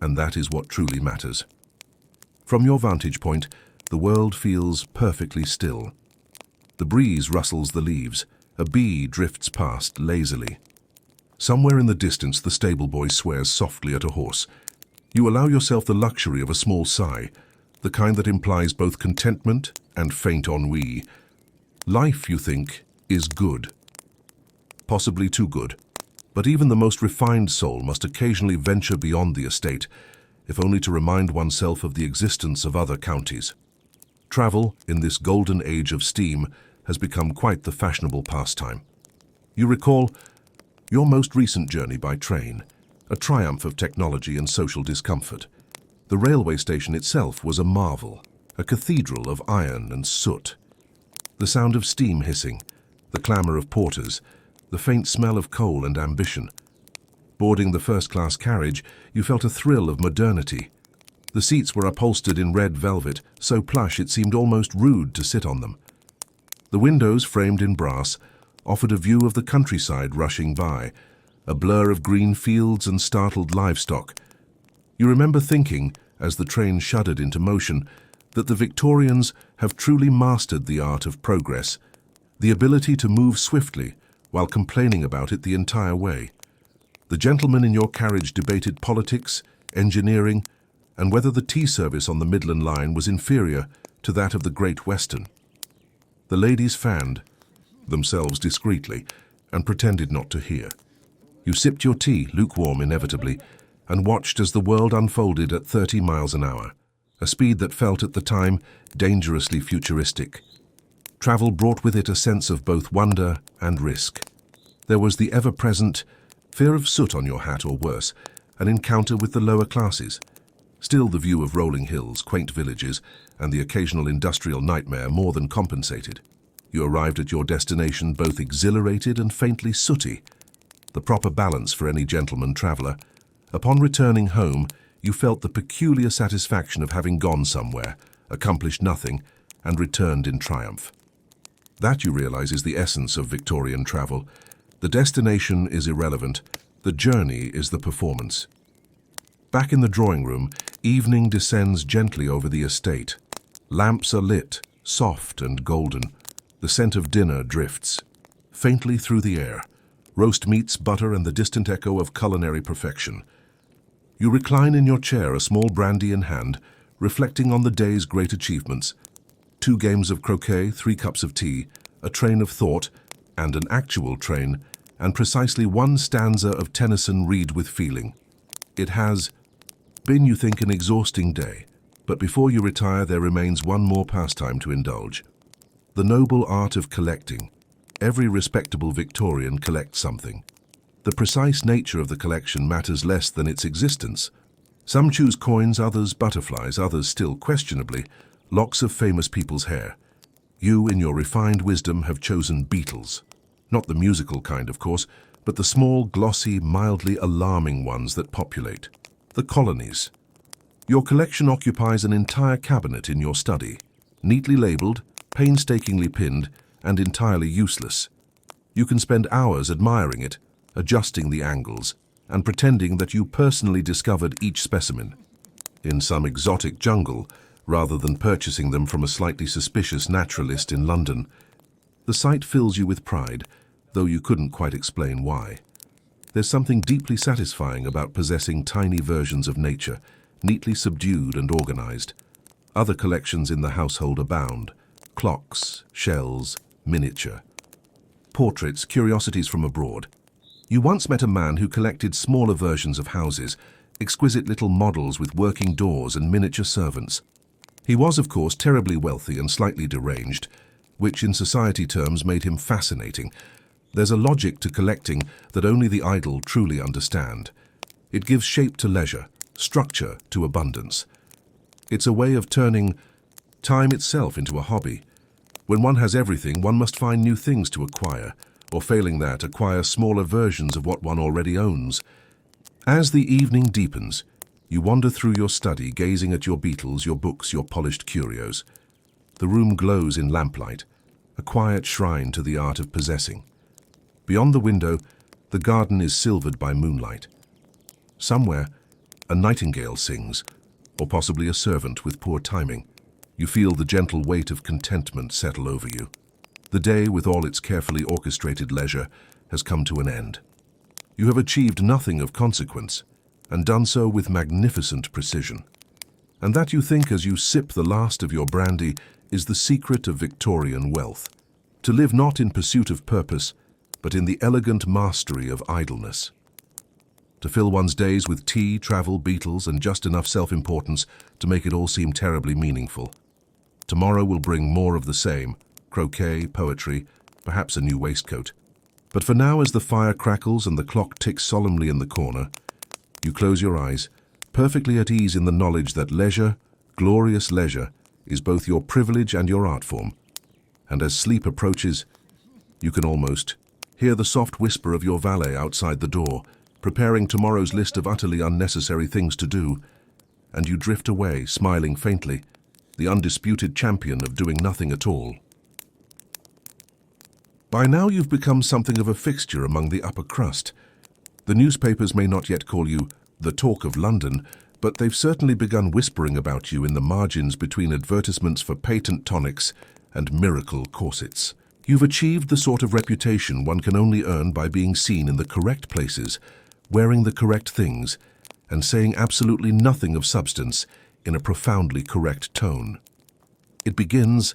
and that is what truly matters. From your vantage point, the world feels perfectly still. The breeze rustles the leaves. A bee drifts past lazily. Somewhere in the distance, the stable boy swears softly at a horse. You allow yourself the luxury of a small sigh, the kind that implies both contentment and faint ennui. Life, you think, is good. Possibly too good. But even the most refined soul must occasionally venture beyond the estate, if only to remind oneself of the existence of other counties. Travel, in this golden age of steam, has become quite the fashionable pastime. You recall your most recent journey by train, a triumph of technology and social discomfort. The railway station itself was a marvel, a cathedral of iron and soot. The sound of steam hissing, the clamour of porters, the faint smell of coal and ambition. Boarding the first-class carriage, you felt a thrill of modernity. The seats were upholstered in red velvet, so plush it seemed almost rude to sit on them. The windows, framed in brass, offered a view of the countryside rushing by, a blur of green fields and startled livestock. You remember thinking, as the train shuddered into motion, that the Victorians have truly mastered the art of progress, the ability to move swiftly while complaining about it the entire way. The gentlemen in your carriage debated politics, engineering, and whether the tea service on the Midland Line was inferior to that of the Great Western. The ladies fanned themselves discreetly and pretended not to hear. You sipped your tea, lukewarm inevitably, and watched as the world unfolded at 30 miles an hour, a speed that felt at the time dangerously futuristic. Travel brought with it a sense of both wonder and risk. There was the ever-present fear of soot on your hat or worse, an encounter with the lower classes. Still, the view of rolling hills, quaint villages, and the occasional industrial nightmare more than compensated. You arrived at your destination both exhilarated and faintly sooty, the proper balance for any gentleman traveller. Upon returning home, you felt the peculiar satisfaction of having gone somewhere, accomplished nothing, and returned in triumph. That, you realize, is the essence of Victorian travel. The destination is irrelevant, the journey is the performance. Back in the drawing room, evening descends gently over the estate. Lamps are lit, soft and golden. The scent of dinner drifts faintly through the air. Roast meats, butter, and the distant echo of culinary perfection. You recline in your chair, a small brandy in hand, reflecting on the day's great achievements. 2 games of croquet, 3 cups of tea, a train of thought, and an actual train, and precisely 1 stanza of Tennyson read with feeling. It has been, you think, an exhausting day, but before you retire there remains one more pastime to indulge. The noble art of collecting. Every respectable Victorian collects something. The precise nature of the collection matters less than its existence. Some choose coins, others butterflies, others, still questionably, locks of famous people's hair. You, in your refined wisdom, have chosen beetles. Not the musical kind, of course, but the small, glossy, mildly alarming ones that populate. The colonies. Your collection occupies an entire cabinet in your study, neatly labelled, painstakingly pinned, and entirely useless. You can spend hours admiring it, adjusting the angles, and pretending that you personally discovered each specimen in some exotic jungle, rather than purchasing them from a slightly suspicious naturalist in London. The sight fills you with pride, though you couldn't quite explain why. There's something deeply satisfying about possessing tiny versions of nature, neatly subdued and organized. Other collections in the household abound: clocks, shells, miniature. Portraits, curiosities from abroad. You once met a man who collected smaller versions of houses, exquisite little models with working doors and miniature servants. He was, of course, terribly wealthy and slightly deranged, which in society terms made him fascinating. There's a logic to collecting that only the idle truly understand. It gives shape to leisure, structure to abundance. It's a way of turning time itself into a hobby. When one has everything, one must find new things to acquire, or failing that, acquire smaller versions of what one already owns. As the evening deepens, you wander through your study, gazing at your beetles, your books, your polished curios. The room glows in lamplight, a quiet shrine to the art of possessing. Beyond the window, the garden is silvered by moonlight. Somewhere, a nightingale sings, or possibly a servant with poor timing. You feel the gentle weight of contentment settle over you. The day, with all its carefully orchestrated leisure, has come to an end. You have achieved nothing of consequence, and done so with magnificent precision. And that, you think as you sip the last of your brandy, is the secret of Victorian wealth. To live not in pursuit of purpose, but in the elegant mastery of idleness. To fill one's days with tea, travel, beetles, and just enough self-importance to make it all seem terribly meaningful. Tomorrow will bring more of the same: croquet, poetry, perhaps a new waistcoat. But for now, as the fire crackles and the clock ticks solemnly in the corner, you close your eyes, perfectly at ease in the knowledge that leisure, glorious leisure, is both your privilege and your art form. And as sleep approaches, you can almost hear the soft whisper of your valet outside the door, preparing tomorrow's list of utterly unnecessary things to do, and you drift away, smiling faintly, the undisputed champion of doing nothing at all. By now you've become something of a fixture among the upper crust. The newspapers may not yet call you the talk of London, but they've certainly begun whispering about you in the margins between advertisements for patent tonics and miracle corsets. You've achieved the sort of reputation one can only earn by being seen in the correct places, wearing the correct things, and saying absolutely nothing of substance in a profoundly correct tone. It begins,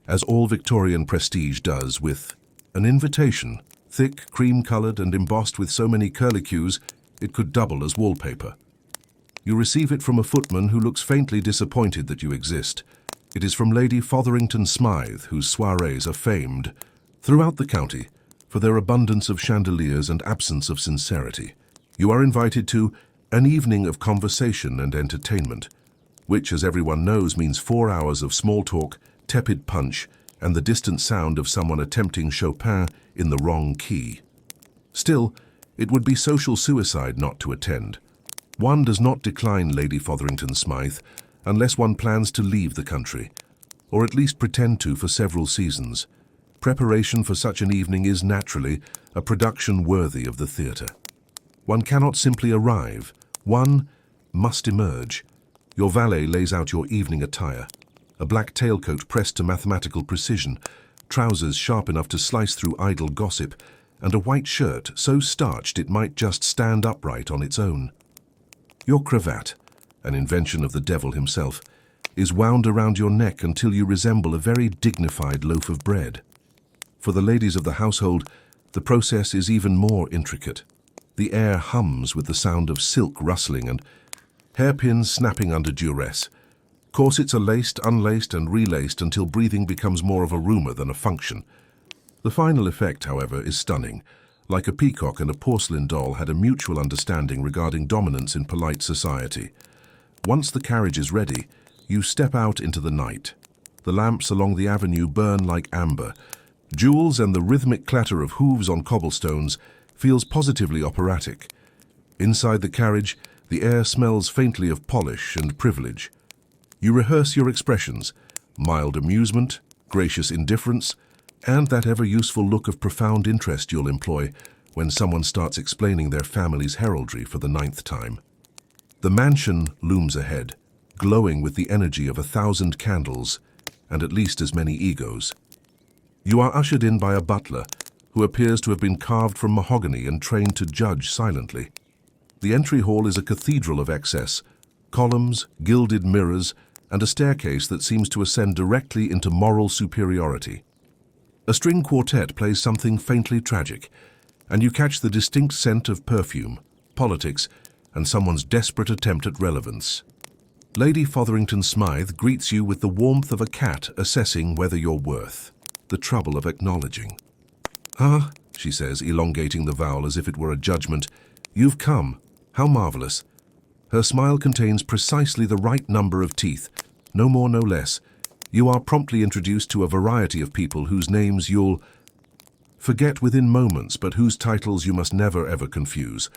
as all Victorian prestige does, with an invitation, thick, cream-coloured and embossed with so many curlicues it could double as wallpaper. You receive it from a footman who looks faintly disappointed that you exist. It is from Lady Fotherington Smythe, whose soirees are famed throughout the county for their abundance of chandeliers and absence of sincerity. You are invited to an evening of conversation and entertainment, which, as everyone knows, means 4 hours of small talk, tepid punch, and the distant sound of someone attempting Chopin in the wrong key. Still, it would be social suicide not to attend. One does not decline Lady Fotherington Smythe unless one plans to leave the country, or at least pretend to for several seasons. Preparation for such an evening is naturally a production worthy of the theatre. One cannot simply arrive. One must emerge. Your valet lays out your evening attire. A black tailcoat pressed to mathematical precision, trousers sharp enough to slice through idle gossip, and a white shirt so starched it might just stand upright on its own. Your cravat, an invention of the devil himself, is wound around your neck until you resemble a very dignified loaf of bread. For the ladies of the household, the process is even more intricate. The air hums with the sound of silk rustling and hairpins snapping under duress. Corsets are laced, unlaced, and relaced until breathing becomes more of a rumor than a function. The final effect, however, is stunning. Like a peacock and a porcelain doll had a mutual understanding regarding dominance in polite society. Once the carriage is ready, you step out into the night. The lamps along the avenue burn like amber. Jewels and the rhythmic clatter of hooves on cobblestones feels positively operatic. Inside the carriage, the air smells faintly of polish and privilege. You rehearse your expressions, mild amusement, gracious indifference, and that ever-useful look of profound interest you'll employ when someone starts explaining their family's heraldry for the 9th time. The mansion looms ahead, glowing with the energy of 1,000 candles and at least as many egos. You are ushered in by a butler who appears to have been carved from mahogany and trained to judge silently. The entry hall is a cathedral of excess, columns, gilded mirrors, and a staircase that seems to ascend directly into moral superiority. A string quartet plays something faintly tragic, and you catch the distinct scent of perfume, politics, and someone's desperate attempt at relevance. Lady Fotherington Smythe greets you with the warmth of a cat assessing whether you're worth the trouble of acknowledging. "Ah," she says, elongating the vowel as if it were a judgment, "you've come. How marvelous." Her smile contains precisely the right number of teeth, no more, no less. You are promptly introduced to a variety of people whose names you'll forget within moments, but whose titles you must never ever confuse.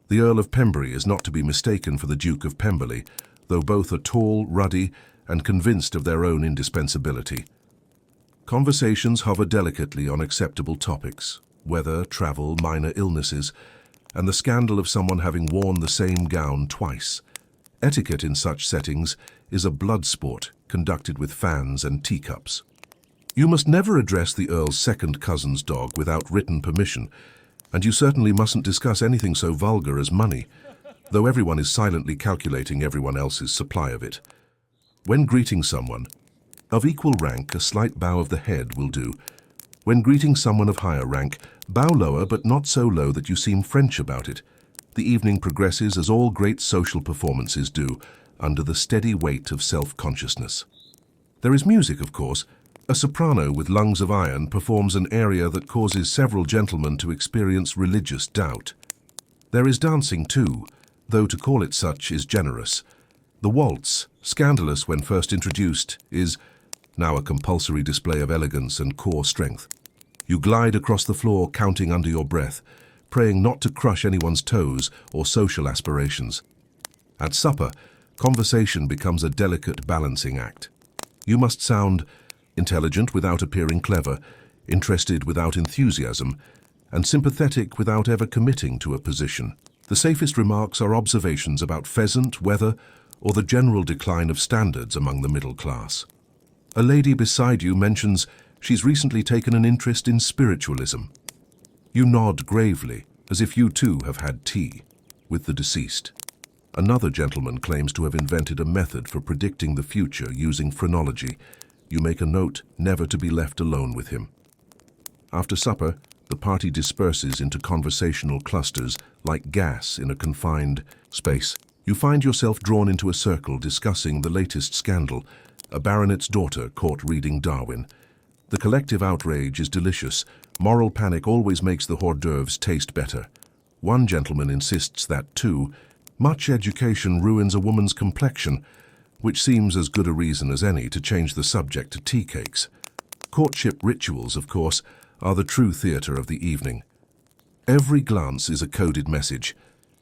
The Earl of Pembury is not to be mistaken for the Duke of Pemberley, though both are tall, ruddy, and convinced of their own indispensability. Conversations hover delicately on acceptable topics: weather, travel, minor illnesses, and the scandal of someone having worn the same gown twice. Etiquette in such settings is a blood sport conducted with fans and teacups. You must never address the Earl's second cousin's dog without written permission, and you certainly mustn't discuss anything so vulgar as money, though everyone is silently calculating everyone else's supply of it. When greeting someone of equal rank, a slight bow of the head will do. When greeting someone of higher rank, bow lower but not so low that you seem French about it. The evening progresses as all great social performances do, under the steady weight of self-consciousness. There is music, of course. A soprano with lungs of iron performs an aria that causes several gentlemen to experience religious doubt. There is dancing too, though to call it such is generous. The waltz, scandalous when first introduced, is now a compulsory display of elegance and core strength. You glide across the floor counting under your breath, praying not to crush anyone's toes or social aspirations. At supper, conversation becomes a delicate balancing act. You must sound intelligent without appearing clever, interested without enthusiasm, and sympathetic without ever committing to a position. The safest remarks are observations about pheasant, weather, or the general decline of standards among the middle class. A lady beside you mentions she's recently taken an interest in spiritualism. You nod gravely, as if you too have had tea with the deceased. Another gentleman claims to have invented a method for predicting the future using phrenology. You make a note never to be left alone with him. After supper, the party disperses into conversational clusters like gas in a confined space. You find yourself drawn into a circle discussing the latest scandal, a baronet's daughter caught reading Darwin. The collective outrage is delicious. Moral panic always makes the hors d'oeuvres taste better. One gentleman insists that, too, much education ruins a woman's complexion, which seems as good a reason as any to change the subject to tea cakes. Courtship rituals, of course, are the true theatre of the evening. Every glance is a coded message,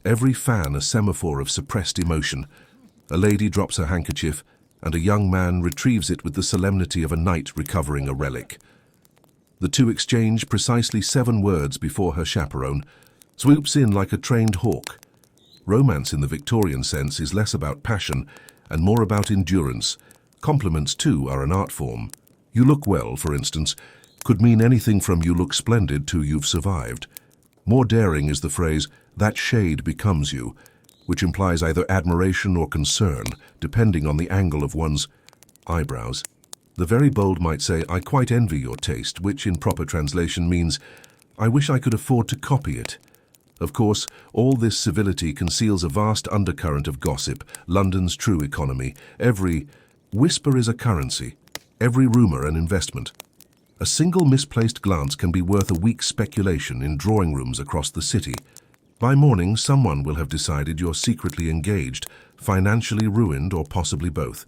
every fan a semaphore of suppressed emotion. A lady drops her handkerchief, and a young man retrieves it with the solemnity of a knight recovering a relic. The two exchange precisely 7 words before her chaperone swoops in like a trained hawk. Romance in the Victorian sense is less about passion and more about endurance. Compliments, too, are an art form. You look well, for instance, could mean anything from you look splendid to you've survived. More daring is the phrase, that shade becomes you, which implies either admiration or concern, depending on the angle of one's eyebrows. The very bold might say, I quite envy your taste, which in proper translation means, I wish I could afford to copy it. Of course, all this civility conceals a vast undercurrent of gossip, London's true economy. Every whisper is a currency, every rumour an investment. A single misplaced glance can be worth a week's speculation in drawing rooms across the city. By morning, someone will have decided you're secretly engaged, financially ruined, or possibly both.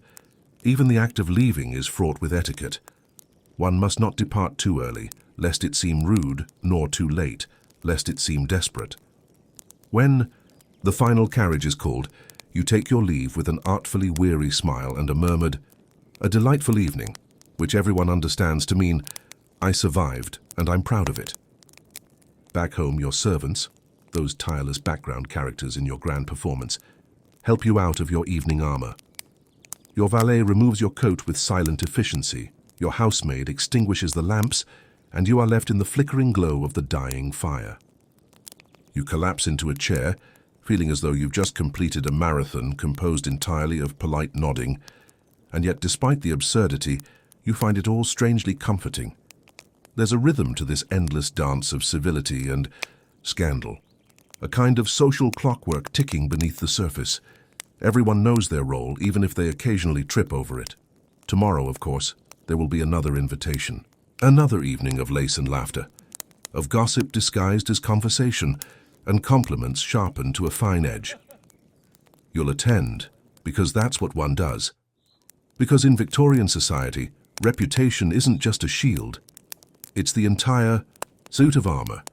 Even the act of leaving is fraught with etiquette. One must not depart too early, lest it seem rude, nor too late, lest it seem desperate. When the final carriage is called, you take your leave with an artfully weary smile and a murmured, a delightful evening, which everyone understands to mean, I survived and I'm proud of it. Back home, your servants, those tireless background characters in your grand performance, help you out of your evening armor. Your valet removes your coat with silent efficiency, your housemaid extinguishes the lamps, and you are left in the flickering glow of the dying fire. You collapse into a chair, feeling as though you've just completed a marathon composed entirely of polite nodding, and yet despite the absurdity, you find it all strangely comforting. There's a rhythm to this endless dance of civility and scandal, a kind of social clockwork ticking beneath the surface. Everyone knows their role, even if they occasionally trip over it. Tomorrow, of course, there will be another invitation. Another evening of lace and laughter, of gossip disguised as conversation, and compliments sharpened to a fine edge. You'll attend, because that's what one does. Because in Victorian society, reputation isn't just a shield. It's the entire suit of armour.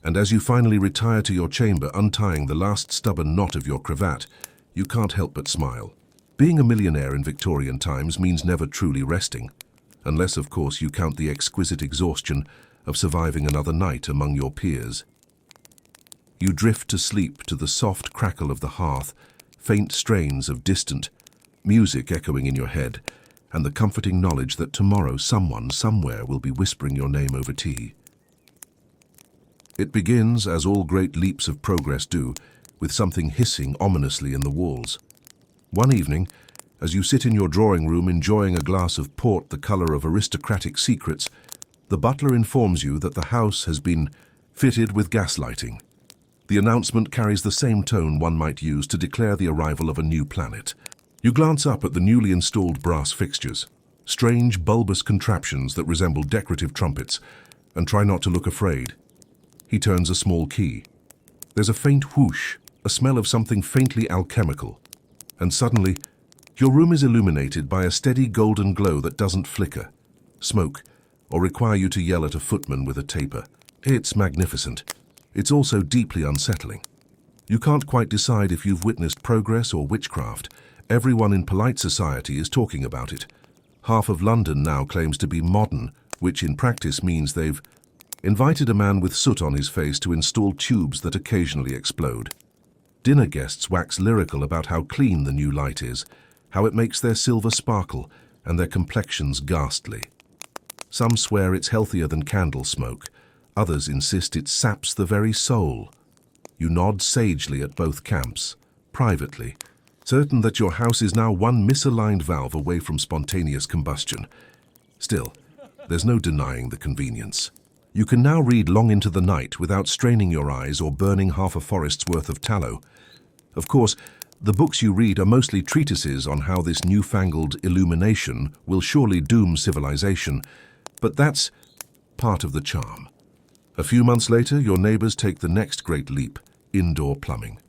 And as you finally retire to your chamber, untying the last stubborn knot of your cravat, you can't help but smile. Being a millionaire in Victorian times means never truly resting, unless, of course, you count the exquisite exhaustion of surviving another night among your peers. You drift to sleep to the soft crackle of the hearth, faint strains of distant music echoing in your head, and the comforting knowledge that tomorrow someone somewhere will be whispering your name over tea. It begins, as all great leaps of progress do, with something hissing ominously in the walls. One evening, as you sit in your drawing room enjoying a glass of port the colour of aristocratic secrets, the butler informs you that the house has been fitted with gas lighting. The announcement carries the same tone one might use to declare the arrival of a new planet. You glance up at the newly installed brass fixtures, strange bulbous contraptions that resemble decorative trumpets, and try not to look afraid. He turns a small key. There's a faint whoosh, a smell of something faintly alchemical, and suddenly, your room is illuminated by a steady golden glow that doesn't flicker, smoke, or require you to yell at a footman with a taper. It's magnificent. It's also deeply unsettling. You can't quite decide if you've witnessed progress or witchcraft. Everyone in polite society is talking about it. Half of London now claims to be modern, which in practice means they've invited a man with soot on his face to install tubes that occasionally explode. Dinner guests wax lyrical about how clean the new light is, how it makes their silver sparkle and their complexions ghastly. Some swear it's healthier than candle smoke, others insist it saps the very soul. You nod sagely at both camps, privately, certain that your house is now one misaligned valve away from spontaneous combustion. Still, there's no denying the convenience. You can now read long into the night without straining your eyes or burning half a forest's worth of tallow. Of course, the books you read are mostly treatises on how this newfangled illumination will surely doom civilization, but that's part of the charm. A few months later, your neighbors take the next great leap, indoor plumbing.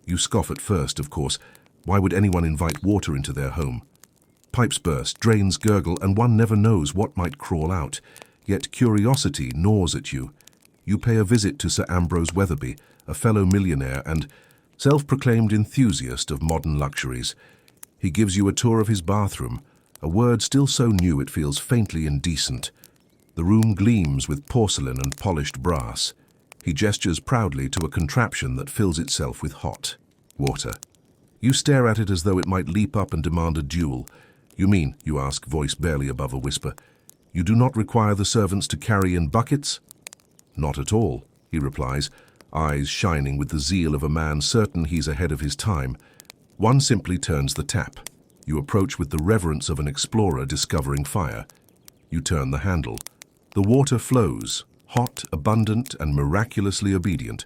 You scoff at first, of course. Why would anyone invite water into their home? Pipes burst, drains gurgle, and one never knows what might crawl out. Yet curiosity gnaws at you. You pay a visit to Sir Ambrose Weatherby, a fellow millionaire and self-proclaimed enthusiast of modern luxuries. He gives you a tour of his bathroom, a word still so new it feels faintly indecent. The room gleams with porcelain and polished brass. He gestures proudly to a contraption that fills itself with hot water. You stare at it as though it might leap up and demand a duel. You mean, you ask, voice barely above a whisper, you do not require the servants to carry in buckets? Not at all, he replies, eyes shining with the zeal of a man certain he's ahead of his time. One simply turns the tap. You approach with the reverence of an explorer discovering fire. You turn the handle. The water flows, hot, abundant, and miraculously obedient.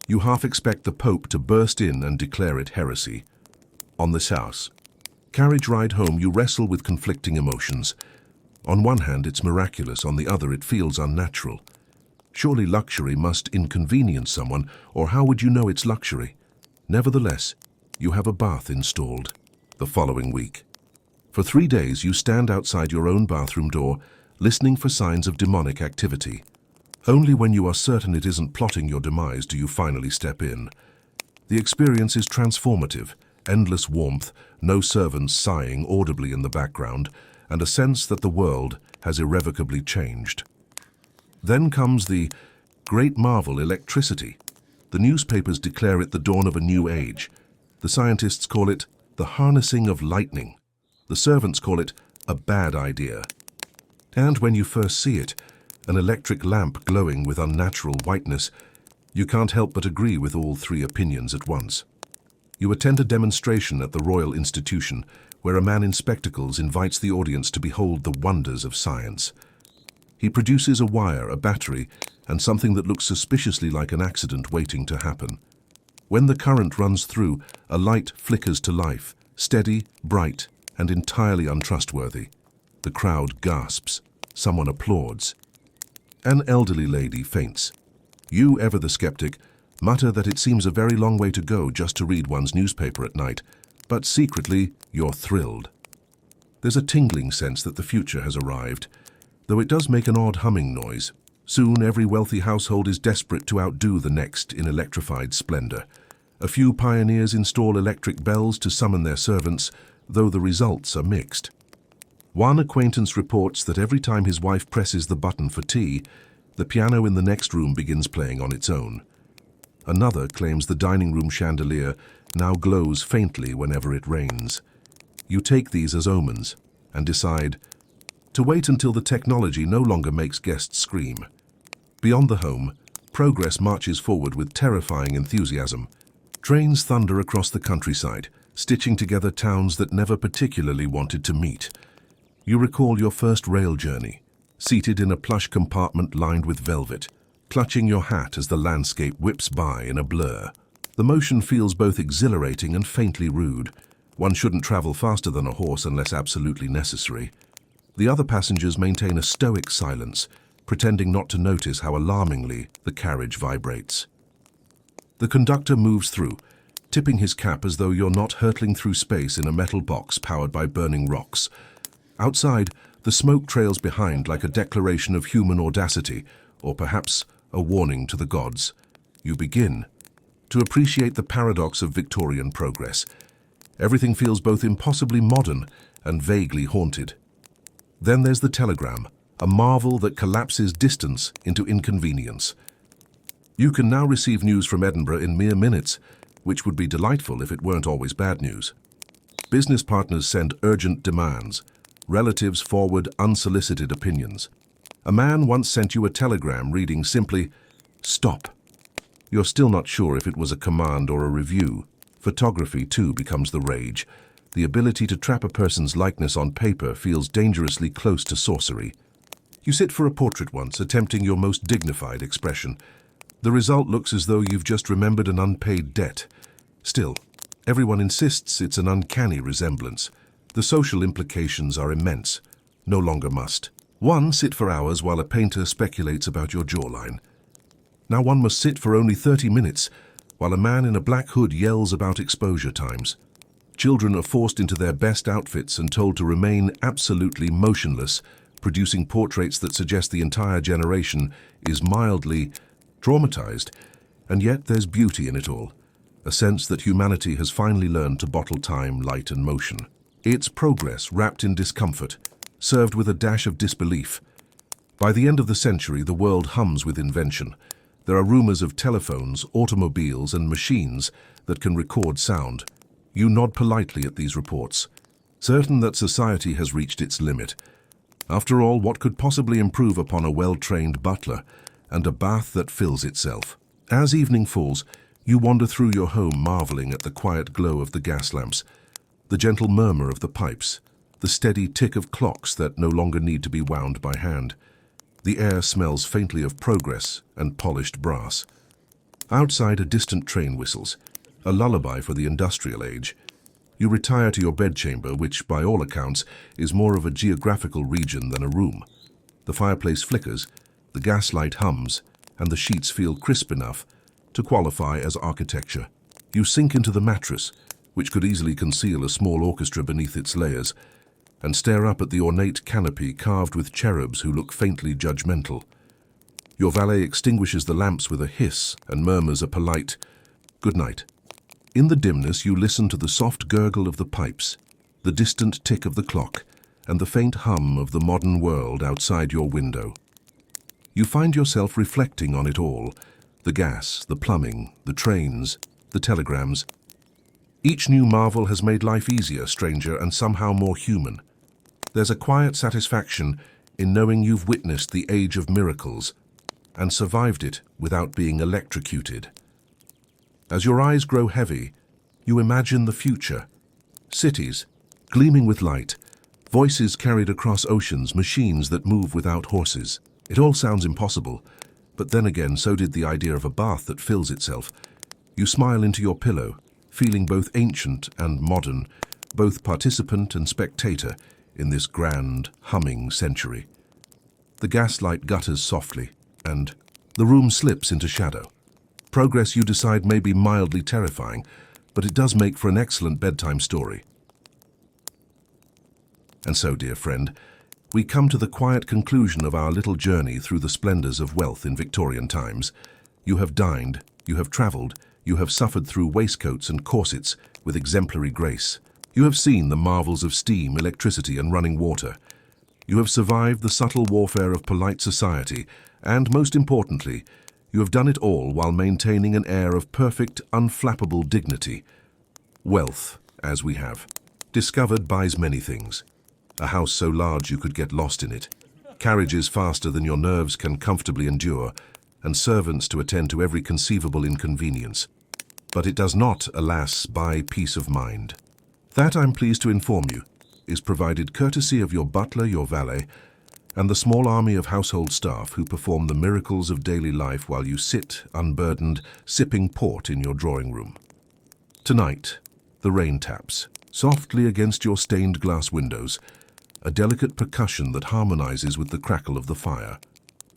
You half expect the Pope to burst in and declare it heresy. On this house. Carriage ride home, you wrestle with conflicting emotions. On one hand, it's miraculous, on the other, it feels unnatural. Surely luxury must inconvenience someone, or how would you know it's luxury? Nevertheless, you have a bath installed. The following week. For 3 days, you stand outside your own bathroom door, listening for signs of demonic activity. Only when you are certain it isn't plotting your demise do you finally step in. The experience is transformative, endless warmth, no servants sighing audibly in the background, and a sense that the world has irrevocably changed. Then comes the great marvel, electricity. The newspapers declare it the dawn of a new age. The scientists call it the harnessing of lightning. The servants call it a bad idea. And when you first see it, an electric lamp glowing with unnatural whiteness, you can't help but agree with all three opinions at once. You attend a demonstration at the Royal Institution, where a man in spectacles invites the audience to behold the wonders of science. He produces a wire, a battery, and something that looks suspiciously like an accident waiting to happen. When the current runs through, a light flickers to life, steady, bright, and entirely untrustworthy. The crowd gasps. Someone applauds. An elderly lady faints. You, ever the skeptic, mutter that it seems a very long way to go just to read one's newspaper at night, but secretly you're thrilled. There's a tingling sense that the future has arrived, though it does make an odd humming noise. Soon every wealthy household is desperate to outdo the next in electrified splendor. A few pioneers install electric bells to summon their servants, though the results are mixed. One acquaintance reports that every time his wife presses the button for tea, the piano in the next room begins playing on its own. Another claims the dining room chandelier now glows faintly whenever it rains. You take these as omens and decide to wait until the technology no longer makes guests scream. Beyond the home, progress marches forward with terrifying enthusiasm. Trains thunder across the countryside, stitching together towns that never particularly wanted to meet. You recall your first rail journey, seated in a plush compartment lined with velvet, clutching your hat as the landscape whips by in a blur. The motion feels both exhilarating and faintly rude. One shouldn't travel faster than a horse unless absolutely necessary. The other passengers maintain a stoic silence, pretending not to notice how alarmingly the carriage vibrates. The conductor moves through, tipping his cap as though you're not hurtling through space in a metal box powered by burning rocks. Outside, the smoke trails behind like a declaration of human audacity, or perhaps a warning to the gods. You begin to appreciate the paradox of Victorian progress. Everything feels both impossibly modern and vaguely haunted. Then there's the telegram, a marvel that collapses distance into inconvenience. You can now receive news from Edinburgh in mere minutes. which would be delightful if it weren't always bad news. Business partners send urgent demands. Relatives forward unsolicited opinions. A man once sent you a telegram reading simply, "Stop." You're still not sure if it was a command or a review. Photography, too, becomes the rage. The ability to trap a person's likeness on paper feels dangerously close to sorcery. You sit for a portrait once, attempting your most dignified expression. The result looks as though you've just remembered an unpaid debt. Still, everyone insists it's an uncanny resemblance. The social implications are immense. No longer must. One, sit for hours while a painter speculates about your jawline. Now one must sit for only 30 minutes while a man in a black hood yells about exposure times. Children are forced into their best outfits and told to remain absolutely motionless, producing portraits that suggest the entire generation is mildly traumatized. And yet there's beauty in it all, a sense that humanity has finally learned to bottle time, light, and motion. It's progress wrapped in discomfort, served with a dash of disbelief. By the end of the century, the world hums with invention. There are rumors of telephones, automobiles, and machines that can record sound. You nod politely at these reports, certain that society has reached its limit. After all, what could possibly improve upon a well-trained butler and a bath that fills itself? As evening falls, you wander through your home marveling at the quiet glow of the gas lamps, the gentle murmur of the pipes, the steady tick of clocks that no longer need to be wound by hand. The air smells faintly of progress and polished brass. Outside, a distant train whistles, a lullaby for the industrial age. You retire to your bedchamber, which, by all accounts, is more of a geographical region than a room. The fireplace flickers, the gaslight hums, and the sheets feel crisp enough to qualify as architecture. You sink into the mattress, which could easily conceal a small orchestra beneath its layers, and stare up at the ornate canopy carved with cherubs who look faintly judgmental. Your valet extinguishes the lamps with a hiss and murmurs a polite, "Good night." In the dimness, you listen to the soft gurgle of the pipes, the distant tick of the clock, and the faint hum of the modern world outside your window. You find yourself reflecting on it all, the gas, the plumbing, the trains, the telegrams. Each new marvel has made life easier, stranger, and somehow more human. There's a quiet satisfaction in knowing you've witnessed the age of miracles and survived it without being electrocuted. As your eyes grow heavy, you imagine the future. Cities, gleaming with light, voices carried across oceans, machines that move without horses. It all sounds impossible, but then again, so did the idea of a bath that fills itself. You smile into your pillow, feeling both ancient and modern, both participant and spectator in this grand, humming century. The gaslight gutters softly, and the room slips into shadow. Progress, you decide, may be mildly terrifying, but it does make for an excellent bedtime story. And so, dear friend, we come to the quiet conclusion of our little journey through the splendors of wealth in Victorian times. You have dined, you have travelled, you have suffered through waistcoats and corsets with exemplary grace. You have seen the marvels of steam, electricity, and running water. You have survived the subtle warfare of polite society, and, most importantly, you have done it all while maintaining an air of perfect, unflappable dignity. Wealth, as we have discovered, buys many things. A house so large you could get lost in it, carriages faster than your nerves can comfortably endure, and servants to attend to every conceivable inconvenience. But it does not, alas, buy peace of mind. That, I'm pleased to inform you, is provided courtesy of your butler, your valet, and the small army of household staff who perform the miracles of daily life while you sit, unburdened, sipping port in your drawing room. Tonight, the rain taps, softly against your stained glass windows, a delicate percussion that harmonizes with the crackle of the fire.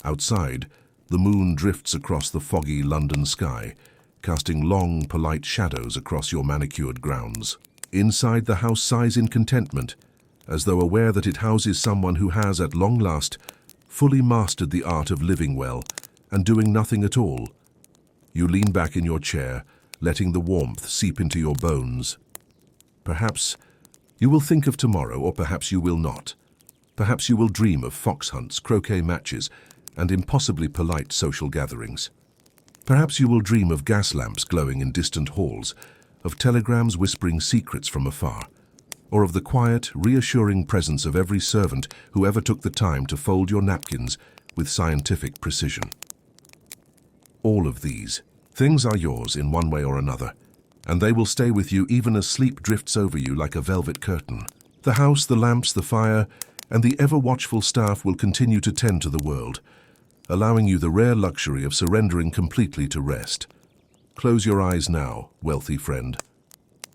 Outside, the moon drifts across the foggy London sky, casting long, polite shadows across your manicured grounds. Inside, the house sighs in contentment, as though aware that it houses someone who has, at long last, fully mastered the art of living well and doing nothing at all. You lean back in your chair, letting the warmth seep into your bones. Perhaps you will think of tomorrow, or perhaps you will not. Perhaps you will dream of fox hunts, croquet matches, and impossibly polite social gatherings. Perhaps you will dream of gas lamps glowing in distant halls, of telegrams whispering secrets from afar, or of the quiet, reassuring presence of every servant who ever took the time to fold your napkins with scientific precision. All of these things are yours in one way or another, and they will stay with you even as sleep drifts over you like a velvet curtain. The house, the lamps, the fire, and the ever-watchful staff will continue to tend to the world, allowing you the rare luxury of surrendering completely to rest. Close your eyes now, wealthy friend.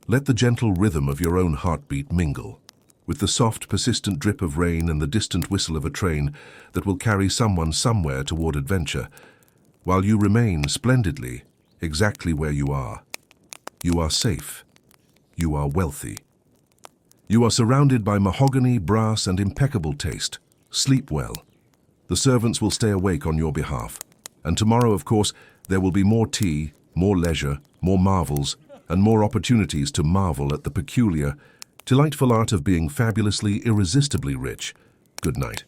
Let the gentle rhythm of your own heartbeat mingle with the soft, persistent drip of rain and the distant whistle of a train that will carry someone somewhere toward adventure, while you remain splendidly exactly where you are. You are safe. You are wealthy. You are surrounded by mahogany, brass, and impeccable taste. Sleep well. The servants will stay awake on your behalf. And tomorrow, of course, there will be more tea, more leisure, more marvels, and more opportunities to marvel at the peculiar, delightful art of being fabulously, irresistibly rich. Good night.